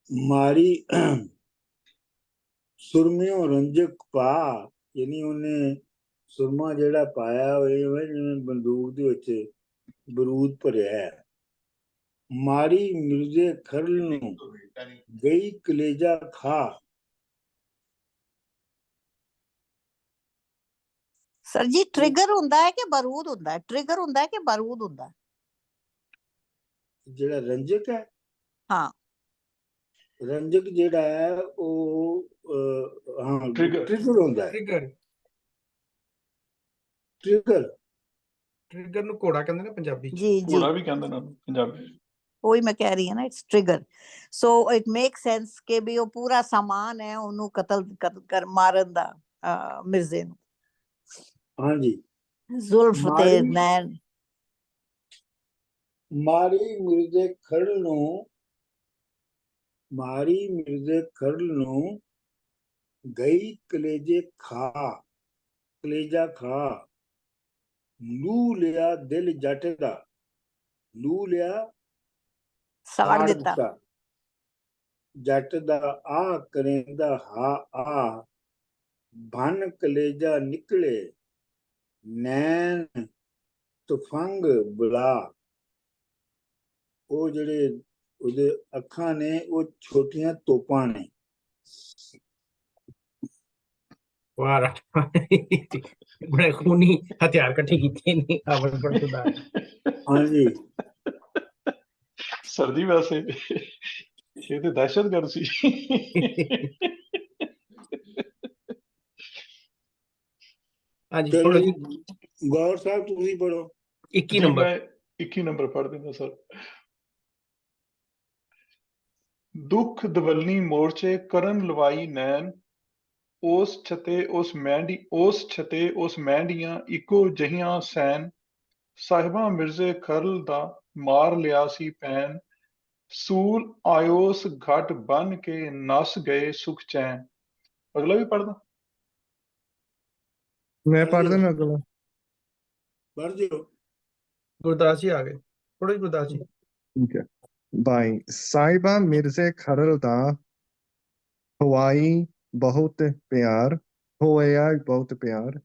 ਮਾਰੀ ਸੁਰਮਿਓਂ ਰੰਜਕ ਪਾ, ਯਾਨੀ ਉਹਨੇ ਸੁਰਮਾ ਜਿਹੜਾ ਪਾਇਆ ਹੋਇਆ ਜਿਵੇਂ ਬੰਦੂਕ ਦੇ ਵਿੱਚ ਬਰੂਦ ਭਰਿਆ ਹੈ। ਮਾਰੀ ਮਿਰਜ਼ੇ ਖਰਲ ਨੂੰ ਗਈ ਕਲੇਜਾ ਖਾ। ਸਰ ਜੀ ਟ੍ਰਿਗਰ ਹੁੰਦਾ ਹੈ ਕਿ ਬਾਰੂਦ ਹੁੰਦਾ ਹੈ? ਟ੍ਰਿਗਰ ਹੁੰਦਾ ਹੈ ਕਿ ਬਾਰੂਦ ਹੁੰਦਾ ਹੈ? ਜਿਹੜਾ ਰੰਜਕ ਹੈ, ਹਾਂ ਰੰਜਕ ਜਿਹੜਾ ਹੈ ਉਹ ਹਾਂ Trigger. ਟ੍ਰਿਗਰ ਹੁੰਦਾ ਹੈ। ਟ੍ਰਿਗਰ ਟ੍ਰਿਗਰ ਟ੍ਰਿਗਰ ਨੂੰ ਘੋੜਾ ਕਹਿੰਦੇ ਨੇ ਪੰਜਾਬੀ ਚ। ਜੀ ਜੀ ਘੋੜਾ ਵੀ ਕਹਿੰਦੇ ਨੇ ਉਹਨੂੰ ਪੰਜਾਬੀ 'ਚ। ਉਹੀ ਮੈਂ ਕਹਿ ਰਹੀ ਹਾਂ ਨਾ, it's trigger. So it make sense ਕਿ ਵੀ ਉਹ ਪੂਰਾ ਸਾਮਾਨ ਹੈ ਉਹਨੂੰ ਕਤਲ ਕਰ ਮਾਰਨ ਦਾ, ਮਿਰਜ਼ੇ ਨੂੰ। ਹਾਂਜੀ। ਜ਼ੁਲਫ ਤੇ ਨੈਣ। ਮਾਰੀ ਮਿਰਜ਼ੇ ਖਰਲ ਨੂੰ, ਮਾਰੀ ਮਿਰਜ਼ੇ ਖਰਲ ਨੂੰ ਗਈ ਕਲੇਜੇ ਖਾ, ਕਲੇਜਾ ਖਾ। ਲੂ ਲਿਆ ਦਿਲ ਜੱਟ ਦਾ, ਲੂ ਲਿਆ ਸਾੜ ਦਿੱਤਾ। ਜੱਟ ਦਾ ਆ ਕਰੇਂਦਾ ਹਾ ਆ, ਭਨ ਕਲੇਜਾ ਨਿਕਲੇ ਨੈਣ ਤੁਫੰਗ ਬੁਲਾ। ਉਹ ਜਿਹੜੇ ਉਹਦੇ ਅੱਖਾਂ ਨੇ ਉਹ ਛੋਟੀਆਂ ਤੋਪਾਂ ਨੇ। ਵਾਹ ਬੜੇ ਖੂਨੀ ਹਥਿਆਰ ਇਕੱਠੇ ਕੀਤੇ ਨੇ ਅਵਲ ਪਰ ਸੁਧਾਰ। ਹਾਂਜੀ। ਸਰਦੀ ਵੈਸੇ ਇਹ ਤੇ ਦਹਿਸ਼ਤਗਰਦ ਸੀ। ਹਾਂਜੀ ਪੜ੍ਹੋ ਜੀ। ਗੌਰ ਸਾਹਿਬ ਤੁਸੀਂ ਪੜ੍ਹੋ। 21 ਜੀ ਨੰਬਰ। ਮੈਂ 21 ਨੰਬਰ ਪੜ੍ਹ ਦਿੰਦਾ ਸਰ। ਦੁੱਖ ਦਵਲਨੀ ਮੋਰਚੇ ਕਰਨ ਲਵਾਈ ਨੈਣ, ਉਸ ਛਤੇ ਉਸ ਮਹਿੰਡੀਆਂ ਇੱਕੋ ਜਹੀਆਂ ਸੈਨ। ਸਾਹਿਬਾਂ ਮਿਰਜ਼ੇ ਖਰਲ ਦਾ ਮਾਰ ਲਿਆ ਸੀ ਪੈਨ, ਸੂਲ ਆਇਓਸ ਘਟ ਬਨ ਕੇ ਨਸ ਗਏ ਸੁਖ ਚੈਨ। ਅਗਲਾ ਵੀ ਪੜ੍ਹਦਾ। ਮੈਂ ਪੜ੍ਹ ਦੇਣਾ ਅਗਲਾ। ਪੜ੍ਹ ਦਿਓ। ਗੁਰਦਾਸ ਜੀ ਆ ਗਏ, ਪੜ੍ਹੋ ਜੀ ਗੁਰਦਾਸ ਜੀ। ਠੀਕ ਹੈ ਬਾਈ। ਸਾਹਿਬਾਂ ਮਿਰਜ਼ੇ ਖਰਲ ਦਾ ਹਵਾਈ ਬਹੁਤ ਪਿਆਰ, ਹੋਇਆ ਬਹੁਤ ਪਿਆਰ।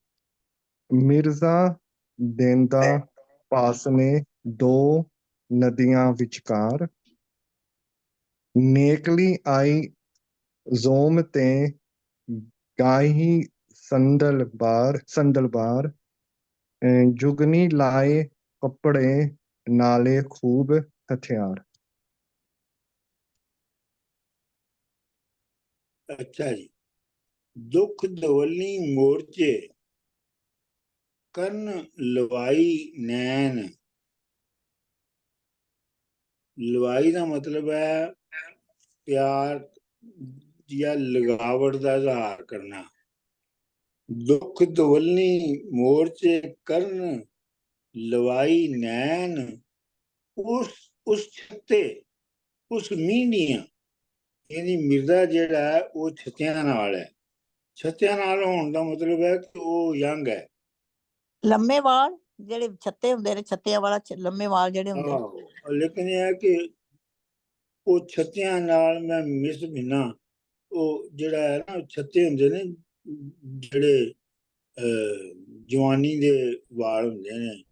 ਮਿਰਜ਼ਾ ਦੇਂਦਾ ਪਾਸਨੇ ਦੋ ਨਦੀਆਂ ਵਿਚਕਾਰ। ਨੇਕਲੀ ਆਈ ਜ਼ੋਮ ਤੇ ਗਾਹੀ ਸੰਦਲਬਾਰ। ਜੁਗਨੀ ਲਾਏ ਕੱਪੜੇ ਨਾਲੇ ਖੂਬ ਹਥਿਆਰ। ਅੱਛਾ ਜੀ। ਦੁੱਖ ਦਵਲਨੀ ਮੋਰਚੇ ਕਰਨ ਲਵਾਈ ਨੈਣ। ਲਵਾਈ ਦਾ ਮਤਲਬ ਹੈ ਪਿਆਰ ਜਾਂ ਲਗਾਵਟ ਦਾ ਇਜ਼ਹਾਰ ਕਰਨਾ। ਦੁੱਖ ਦਵਲਨੀ ਮੋਰਚੇ ਕਰਨ ਲਵਾਈ ਨੈਣ, ਉਸ ਛੱਤੇ ਉਸ ਮੀਂਹਦੀਆਂ। ਇਹਦੀ ਮਿਰਜ਼ਾ ਜਿਹੜਾ ਹੈ ਉਹ ਛੱਤਿਆਂ ਨਾਲ ਹੈ। ਛੱਤਿਆਂ ਨਾਲ ਹੋਣ ਦਾ ਮਤਲਬ ਹੈ ਕਿ ਉਹ ਯੰਗ ਹੈ। ਲੰਮੇ ਵਾਲ ਜਿਹੜੇ ਛੱਤੇ ਹੁੰਦੇ ਨੇ, ਛੱਤਿਆਂ ਵਾਲਾ ਲੰਮੇ ਵਾਲ ਜਿਹੜੇ ਹੁੰਦੇ। ਆਹੋ ਲੇਕਿਨ ਇਹ ਹੈ ਕਿ ਉਹ ਛੱਤਿਆਂ ਨਾਲ ਮੈਂ ਮਿਸ ਬਿਨਾ, ਉਹ ਜਿਹੜਾ ਹੈ ਨਾ ਛੱਤੇ ਹੁੰਦੇ ਨੇ ਜਿਹੜੇ ਜਵਾਨੀ ਦੇ ਵਾਲ ਹੁੰਦੇ ਨੇ,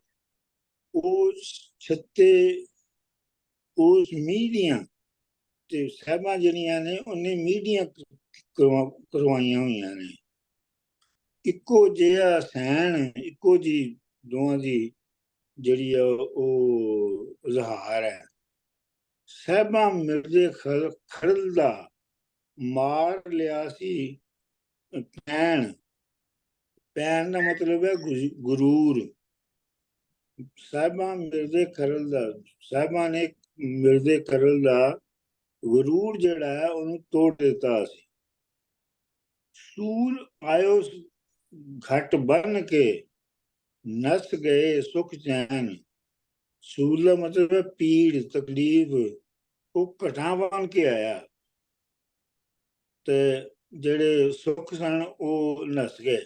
ਉਹ ਛੱਤੇ ਉਸ ਮੀਂਹ ਦੀਆਂ ਤੇ ਸਾਹਿਬਾਂ ਜਿਹੜੀਆਂ ਨੇ ਉਹਨੇ ਮੀਂਹ ਦੀਆਂ ਕਰਵਾਈਆਂ ਹੋਈਆਂ ਨੇ। ਇੱਕੋ ਜਿਹਾ ਸੈਨ, ਇੱਕੋ ਜੀ ਦੋਵਾਂ ਦੀ ਜਿਹੜੀ ਆ ਉਹ ਇਜ਼ਹਾਰ ਹੈ। ਸਾਹਿਬਾਂ ਮਿਰਜ਼ੇ ਖਰਲ ਦਾ ਮਾਰ ਲਿਆ ਸੀ ਪੈਣ। ਪੈਣ ਦਾ ਮਤਲਬ ਹੈ ਗੁਰੂਰ। ਸਾਹਿਬਾਂ ਮਿਰਜ਼ੇ ਖਰਲ ਦਾ, ਸਾਹਿਬਾਂ ਨੇ ਮਿਰਜ਼ੇ ਖਰਲ ਦਾ ਗੁਰੂਰ ਜਿਹੜਾ ਹੈ ਉਹਨੂੰ ਤੋੜ ਦਿੱਤਾ ਸੀ। ਸੂਲ ਆਇਓ ਘਟ ਬਨ ਕੇ ਨਸ ਗਏ ਸੁਖ ਚੈਨ। ਸੂਲ ਦਾ ਮਤਲਬ ਹੈ ਪੀੜ ਤਕਲੀਫ। ਉਹ ਘਟਾਂ ਬਣ ਕੇ ਆਇਆ ਤੇ ਜਿਹੜੇ ਸੁੱਖ ਸਨ ਉਹ ਨਸ ਗਏ।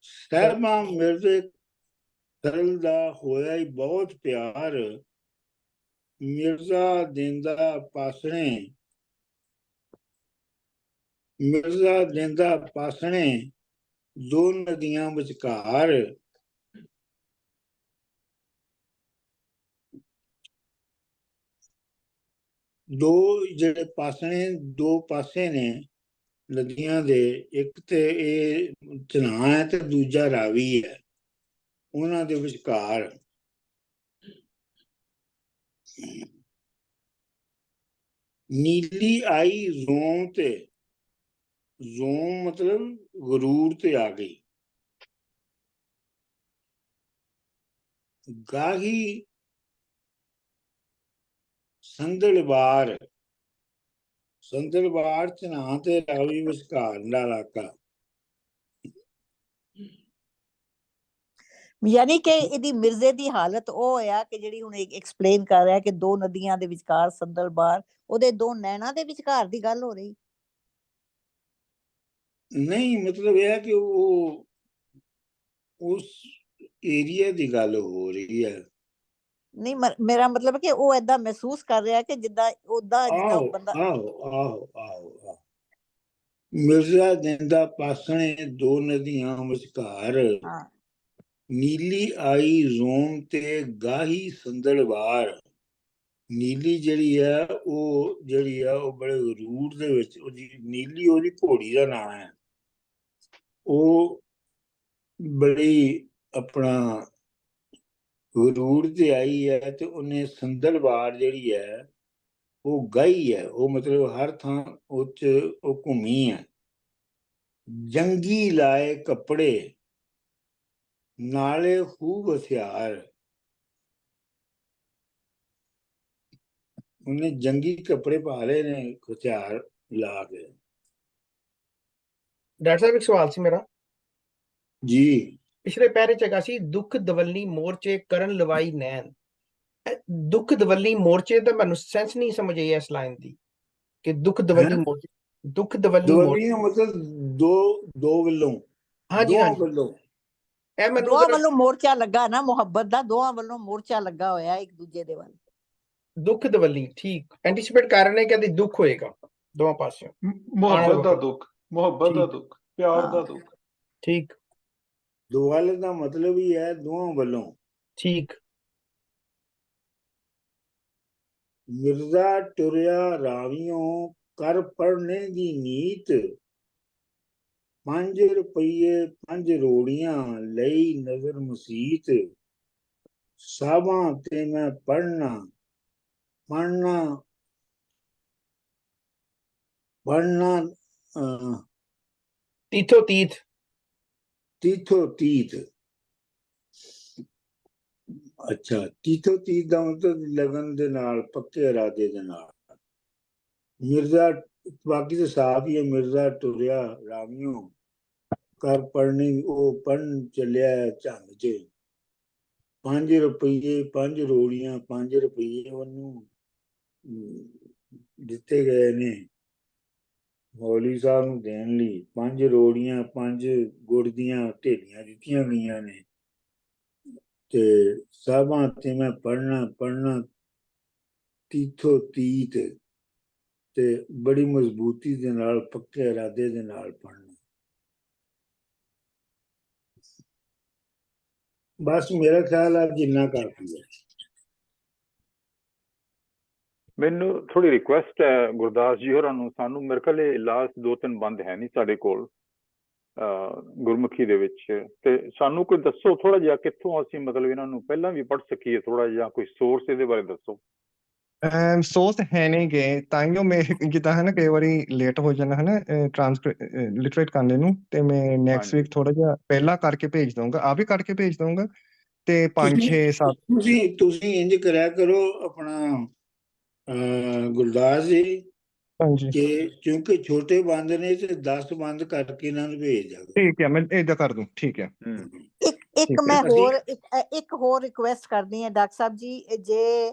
ਸਾਹਿਬਾਂ ਮਿਰਜ਼ੇ ਖਰਲ ਦਾ ਹੋਇਆ ਹੀ ਬਹੁਤ ਪਿਆਰ। ਮਿਰਜ਼ਾ ਦੇਂਦਾ ਪਾਸਣੇ, ਮਿਰਜ਼ਾ ਦੇਂਦਾ ਪਾਸਣੇ ਦੋ ਨਦੀਆਂ ਵਿਚਕਾਰ ਦੋ ਜਿਹੜੇ ਦੋ ਪਾਸੇ ਨੇ ਨਦੀਆਂ ਦੇ, ਇੱਕ ਤੇ ਇਹ ਝਨਾਹ ਹੈ ਤੇ ਦੂਜਾ ਰਾਵੀ ਹੈ, ਉਹਨਾਂ ਦੇ ਵਿਚਕਾਰ ਨੀਲੀ ਆਈ ਜ਼ੋਮ ਤੇ, ਜ਼ੋਮ ਮਤਲਬ ਗਰੂਰ ਤੇ ਆ ਗਈ, ਗਾਹੀ ਸੰਦਲਬਾਰ, ਸੰਦਲਬਾਰ ਝਨਾਹ ਤੇ ਰਾਵੀ ਵਿਚਕਾਰ ਦਾ ਇਲਾਕਾ। ਯਾਨੀ ਕਿ ਇਹਦੀ ਮਿਰਜ਼ੇ ਦੀ ਹਾਲਤ ਉਹ ਹੋਇਆ ਕਿ ਜਿਹੜੀ ਹੁਣ ਐਕਸਪਲੇਨ ਕਰ ਰਿਹਾ ਕਿ ਦੋ ਨਦੀਆਂ ਦੇ ਵਿਚਕਾਰ ਸੰਦਲਬਾਰ, ਉਹਦੇ ਦੋ ਨੈਣਾ ਦੇ ਵਿਚਕਾਰ ਦੀ ਗੱਲ ਹੋ ਰਹੀ। ਨਹੀਂ, ਮਤਲਬ ਇਹ ਹੈ ਕਿ ਉਹ ਉਸ ਏਰੀਆ ਦੀ ਗੱਲ ਹੋ ਰਹੀ ਹੈ। ਨਹੀਂ, ਮੇਰਾ ਮਤਲਬ ਕਿ ਉਹ ਏਦਾਂ ਮਹਿਸੂਸ ਕਰ ਰਿਹਾ ਕਿ ਜਿੱਦਾਂ ਉਹਦਾ ਜਿੱਦਾਂ ਬੰਦਾ। ਆਹੋ ਮਿਰਜ਼ਾ ਦਿੰਦਾ ਪਾਸਣੇ ਦੋ ਨਦੀਆਂ ਵਿਚਕਾਰ, ਨੀਲੀ ਆਈ ਜ਼ੋਮ ਤੇ ਗਾਹੀ ਸੰਦਲਬਾਰ। ਨੀਲੀ ਜਿਹੜੀ ਆ ਉਹ ਬੜੇ ਗਰੂਰ ਦੇ ਵਿੱਚ, ਉਹਦੀ ਨੀਲੀ ਉਹਦੀ ਘੋੜੀ ਦਾ ਨਾਂ ਹੈ, ਉਹ ਬੜੀ ਆਪਣਾ ਗਰੂਰ ਤੇ ਆਈ ਹੈ ਤੇ ਉਹਨੇ ਸੰਦਲਬਾਰ ਜਿਹੜੀ ਹੈ ਉਹ ਗਾਈ ਹੈ, ਉਹ ਮਤਲਬ ਹਰ ਥਾਂ ਉਹ ਘੁੰਮੀ ਹੈ। ਜੰਗੀ ਲਾਏ ਕੱਪੜੇ ਨਾਲੇ ਖੂਬ ਹਥਿਆਰ, ਉਹਨੇ ਜੰਗੀ ਕੱਪੜੇ ਪਾ ਲਏ ਨੇ ਹਥਿਆਰ ਲਾ ਕੇ। ਡਾਕਟਰ ਸਾਹਿਬ ਇੱਕ ਸਵਾਲ ਸੀ ਮੇਰਾ ਜੀ। ਪਿਛਲੇ ਪੈਰੇ ਚ ਹੈਗਾ ਸੀ, ਦੁੱਖ ਦਵੱਲੀ ਮੋਰਚੇ ਕਰਨ ਲਵਾਈ ਨੈਣ। ਦੁੱਖ ਦਵੱਲੀ ਮੋਰਚੇ ਦਾ ਮੈਨੂੰ ਸੈਂਸ ਨਹੀਂ ਸਮਝ ਆਈ ਇਸ ਲਾਈਨ ਦੀ, ਕਿ ਦੁੱਖ ਦਵੱਲੀ ਮੋਰਚੇ, ਦੁੱਖ ਦਵੱਲੀ ਮੋਰਚੇ ਮਤਲਬ ਦੋ ਵੱਲੋਂ, ਹਾਂਜੀ ਵੱਲੋਂ ਇਹ ਮੈਨੂੰ ਦੋਵਾਂ ਵੱਲੋਂ ਮੋਰਚਾ ਲੱਗਾ ਨਾ, ਮੁਹੱਬਤ ਦਾ ਦੋਵਾਂ ਵੱਲੋਂ ਮੋਰਚਾ ਲੱਗਾ ਹੋਇਆ ਇੱਕ ਦੂਜੇ ਦੇ ਵੱਲ। ਦੁੱਖ ਦਵੱਲੀ ਠੀਕ ਐਂਟੀਸਿਪੇਟ ਕਰ ਰਹੇ ਨੇ ਕਿ ਦੁੱਖ ਹੋਏਗਾ ਦੋਵਾਂ ਪਾਸਿਓਂ, ਮੁਹੱਬਤ ਦਾ ਦੁੱਖ, ਮੁਹੱਬਤ ਦਾ ਦੁੱਖ, ਪਿਆਰ ਦਾ ਦੁੱਖ। ਠੀਕ, ਦੁਆਲੇ ਦਾ ਮਤਲਬ ਹੀ ਹੈ ਦੋਵਾਂ ਵੱਲੋਂ। ਠੀਕ। ਮਿਰਜ਼ਾ ਟੁਰਿਆ ਰਾਵੀਓਂ ਕਰ ਪੜਨੇ ਦੀ ਨੀਤ, 5 ਰੁਪਈਏ 5 ਰੋੜੀਆਂ ਲਈ ਨਜ਼ਰ ਮਸੀਤ, ਸਾਵਾਂ ਤੇ ਮੈਂ ਪੜਨਾ ਤੀਥੋ ਤੀਤ, ਤੀਥੋ ਤੀਤ। ਅੱਛਾ, ਤੀਥੋ ਤੀਤ ਦਾ ਮਤਲਬ ਲਗਨ ਦੇ ਨਾਲ, ਪੱਕੇ ਇਰਾਦੇ ਦੇ ਨਾਲ। ਮਿਰਜ਼ਾ, ਬਾਕੀ ਤਾਂ ਸਾਫ ਹੀ ਹੈ, ਮਿਰਜ਼ਾ ਟੁਰਿਆ ਰਾਵੀਓਂ ਕਰ ਪੜਨੀ, ਉਹ ਪੜਨ ਚੱਲਿਆ ਝੰਗ ਚ, 5 ਰੁਪਈਏ 5 ਰੋੜੀਆਂ, 5 ਰੁਪਈਏ ਉਹਨੂੰ ਦਿੱਤੇ ਗਏ ਨੇ ਮੌਲਵੀ ਸਾਹਿਬ ਨੂੰ ਦੇਣ ਲਈ। 5 ਰੋੜੀਆਂ 5 ਗੁੜ ਦੀਆਂ ਢੇਲੀਆਂ ਦਿੱਤੀਆਂ ਗਈਆਂ ਨੇ, ਤੇ ਸਾਵਾਂ ਤੇ ਮੈਂ ਪੜਨਾ ਤੀਥੋ ਤੀਤ, ਤੇ ਬੜੀ ਮਜ਼ਬੂਤੀ ਦੇ ਨਾਲ, ਪੱਕੇ ਇਰਾਦੇ ਦੇ ਨਾਲ ਪੜਨਾ। ਬਸ ਮੇਰਾ ਖਿਆਲ ਹੈ ਜਿੰਨਾ ਕਾਫੀ ਹੈ। ਮੈਨੂੰ ਥੋੜੀ ਰਿਕੁਐਸਟ ਹੈ ਗੁਰਦਾਸ ਜੀ ਹੋਰਾਂ ਨੂੰ, ਸਾਨੂੰ ਮੇਰੇ ਖਿਆਲ ਲਾਸਟ 2-3 ਬੰਦ ਹੈ ਨਹੀਂ ਸਾਡੇ ਕੋਲ ਗੁਰਮੁਖੀ ਦੇ ਵਿੱਚ, ਤੇ ਸਾਨੂੰ ਕੋਈ ਦੱਸੋ ਥੋੜਾ ਜਿਹਾ ਕਿੱਥੋਂ ਅਸੀਂ ਮਤਲਬ ਇਹਨਾਂ ਨੂੰ ਪਹਿਲਾਂ ਵੀ ਪੜ੍ਹ ਸਕੀਏ, ਥੋੜਾ ਜਿਹਾ ਕੋਈ ਸੋਰਸ ਇਹਦੇ ਬਾਰੇ ਦੱਸੋ। ਸੋਰਸ ਹੈ ਨਹੀਂ ਗਏ, ਤਾਂਹੀਓ ਮੈਂ ਜਿੱਦਾਂ ਹੈ ਨਾ ਕਈ ਵਾਰੀ ਲੇਟ ਹੋ ਜਾਣਾ ਹੈ ਨਾ ਲਿਟਰੇਟ ਕਰਨੇ ਨੂੰ, ਤੇ ਮੈਂ ਨੈਕਸਟ ਵੀਕ ਥੋੜਾ ਜਿਹਾ ਪਹਿਲਾਂ ਕਰਕੇ ਭੇਜ ਦਊਂਗਾ, ਆਪ ਹੀ ਕਰਕੇ ਭੇਜ ਦਊਂਗਾ। ਤੇ 5-6-7 ਤੁਸੀਂ ਇੰਜ ਕਰਿਆ ਕਰੋ ਆਪਣਾ ਗੁਰਦਾਸ ਜੀ, ਹਾਂਜੀ ਕਿ ਕਿਉਂਕਿ ਛੋਟੇ ਬੰਦ ਨੇ ਤੇ 10 ਬੰਦ ਕਰਕੇ ਇਹਨਾਂ ਨੂੰ ਭੇਜ ਦਿਆ। ਠੀਕ ਹੈ, ਮੈਂ ਏਦਾਂ ਕਰ ਦੂੰ। ਠੀਕ ਹੈ। ਇੱਕ ਹੋਰ ਰਿਕੁਐਸਟ ਕਰਦੀ ਹਾਂ ਡਾਕਟਰ ਸਾਹਿਬ ਜੀ, ਜੇ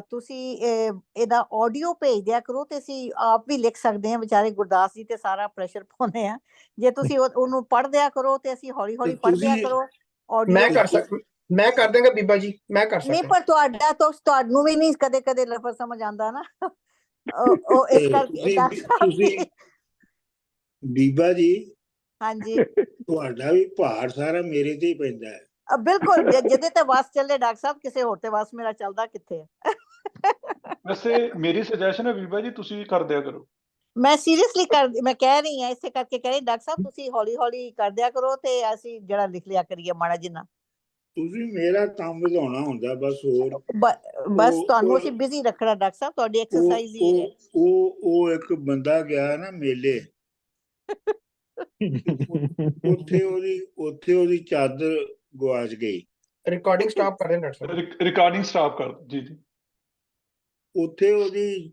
ਤੁਸੀਂ ਇਹਦਾ ਆਡੀਓ ਭੇਜ ਦਿਆ ਕਰੋ ਤੇ ਅਸੀਂ ਆਪ ਵੀ ਲਿਖ ਸਕਦੇ ਹਾਂ। ਵਿਚਾਰੇ ਗੁਰਦਾਸ ਜੀ ਤੇ ਸਾਰਾ ਪ੍ਰੈਸ਼ਰ ਪਾਉਂਦੇ ਆ, ਜੇ ਤੁਸੀਂ ਉਹਨੂੰ ਪੜ੍ਹ ਦਿਆ ਕਰੋ ਤੇ ਅਸੀਂ ਹੌਲੀ ਹੌਲੀ ਪੜ੍ਹ ਦਿਆ ਕਰੋ। ਮੈਂ ਕਰ ਦਾਂਗਾ ਬੀਬਾ ਜੀ, ਮੈਂ ਕਰ ਸਕਦਾ। ਨਹੀਂ, ਪਰ ਤੁਹਾਨੂੰ ਵੀ ਨਹੀਂ ਕਦੇ ਕਦੇ ਲਫ਼ਜ਼ ਸਮਝ ਆਉਂਦਾ ਨਾ, ਉਹ ਇਸ ਕਰਕੇ ਤੁਸੀਂ ਬੀਬਾ ਜੀ, ਹਾਂਜੀ ਤੁਹਾਡਾ ਵੀ ਭਾਰ ਸਾਰਾ ਮੇਰੇ ਤੇ ਹੀ ਪੈਂਦਾ ਹੈ। ਬਿਲਕੁਲ ਜਿਹਦੇ ਤੇ ਵਸ ਚੱਲੇ ਡਾਕਟਰ ਸਾਹਿਬ, ਕਿਸੇ ਹੋਰ ਤੇ ਵਸ ਮੇਰਾ ਚੱਲਦਾ ਕਿੱਥੇ ਹੈ। ਵੈਸੇ ਮੇਰੀ ਸੁਜੈਸ਼ਨ ਹੈ ਬੀਬਾ ਜੀ, ਤੁਸੀਂ ਕਰ ਦਿਆ ਕਰੋ। ਮੈਂ ਸੀਰੀਅਸਲੀ ਮੈਂ ਕਹਿ ਰਹੀ ਹਾਂ, ਇਸੇ ਕਰਕੇ ਕਹਿ ਰਹੀ ਡਾਕਟਰ ਸਾਹਿਬ ਤੁਸੀਂ ਹੌਲੀ ਹੌਲੀ ਕਰ ਦਿਆ ਕਰੋ ਤੇ ਅਸੀਂ ਜਿਹੜਾ ਲਿਖ ਲਿਆ ਕਰੀਏ ਮਾੜਾ ਜਿੰਨਾ। ਤੁਸੀਂ ਮੇਰਾ ਕੰਮ ਵਧਾਉਣਾ ਹੁੰਦਾ ਬਸ, ਹੋਰ ਬਸ ਤੁਹਾਨੂੰ ਅਸੀਂ ਬਿਜ਼ੀ ਰੱਖਣਾ ਡਾਕਟਰ ਸਾਹਿਬ, ਤੁਹਾਡੀ ਐਕਸਰਸਾਈਜ਼ ਹੀ ਹੈ। ਉਹ ਇੱਕ ਬੰਦਾ ਗਿਆ ਨਾ ਮੇਲੇ, ਉੱਥੇ ਉਹਦੀ ਚਾਦਰ ਗਵਾਚ ਗਈ। ਰਿਕਾਰਡਿੰਗ ਸਟਾਪ ਕਰ ਰਹੇ ਡਾਕਟਰ ਸਾਹਿਬ, ਰਿਕਾਰਡਿੰਗ ਸਟਾਪ ਕਰ ਦਿਓ ਜੀ। ਉੱਥੇ ਉਹਦੀ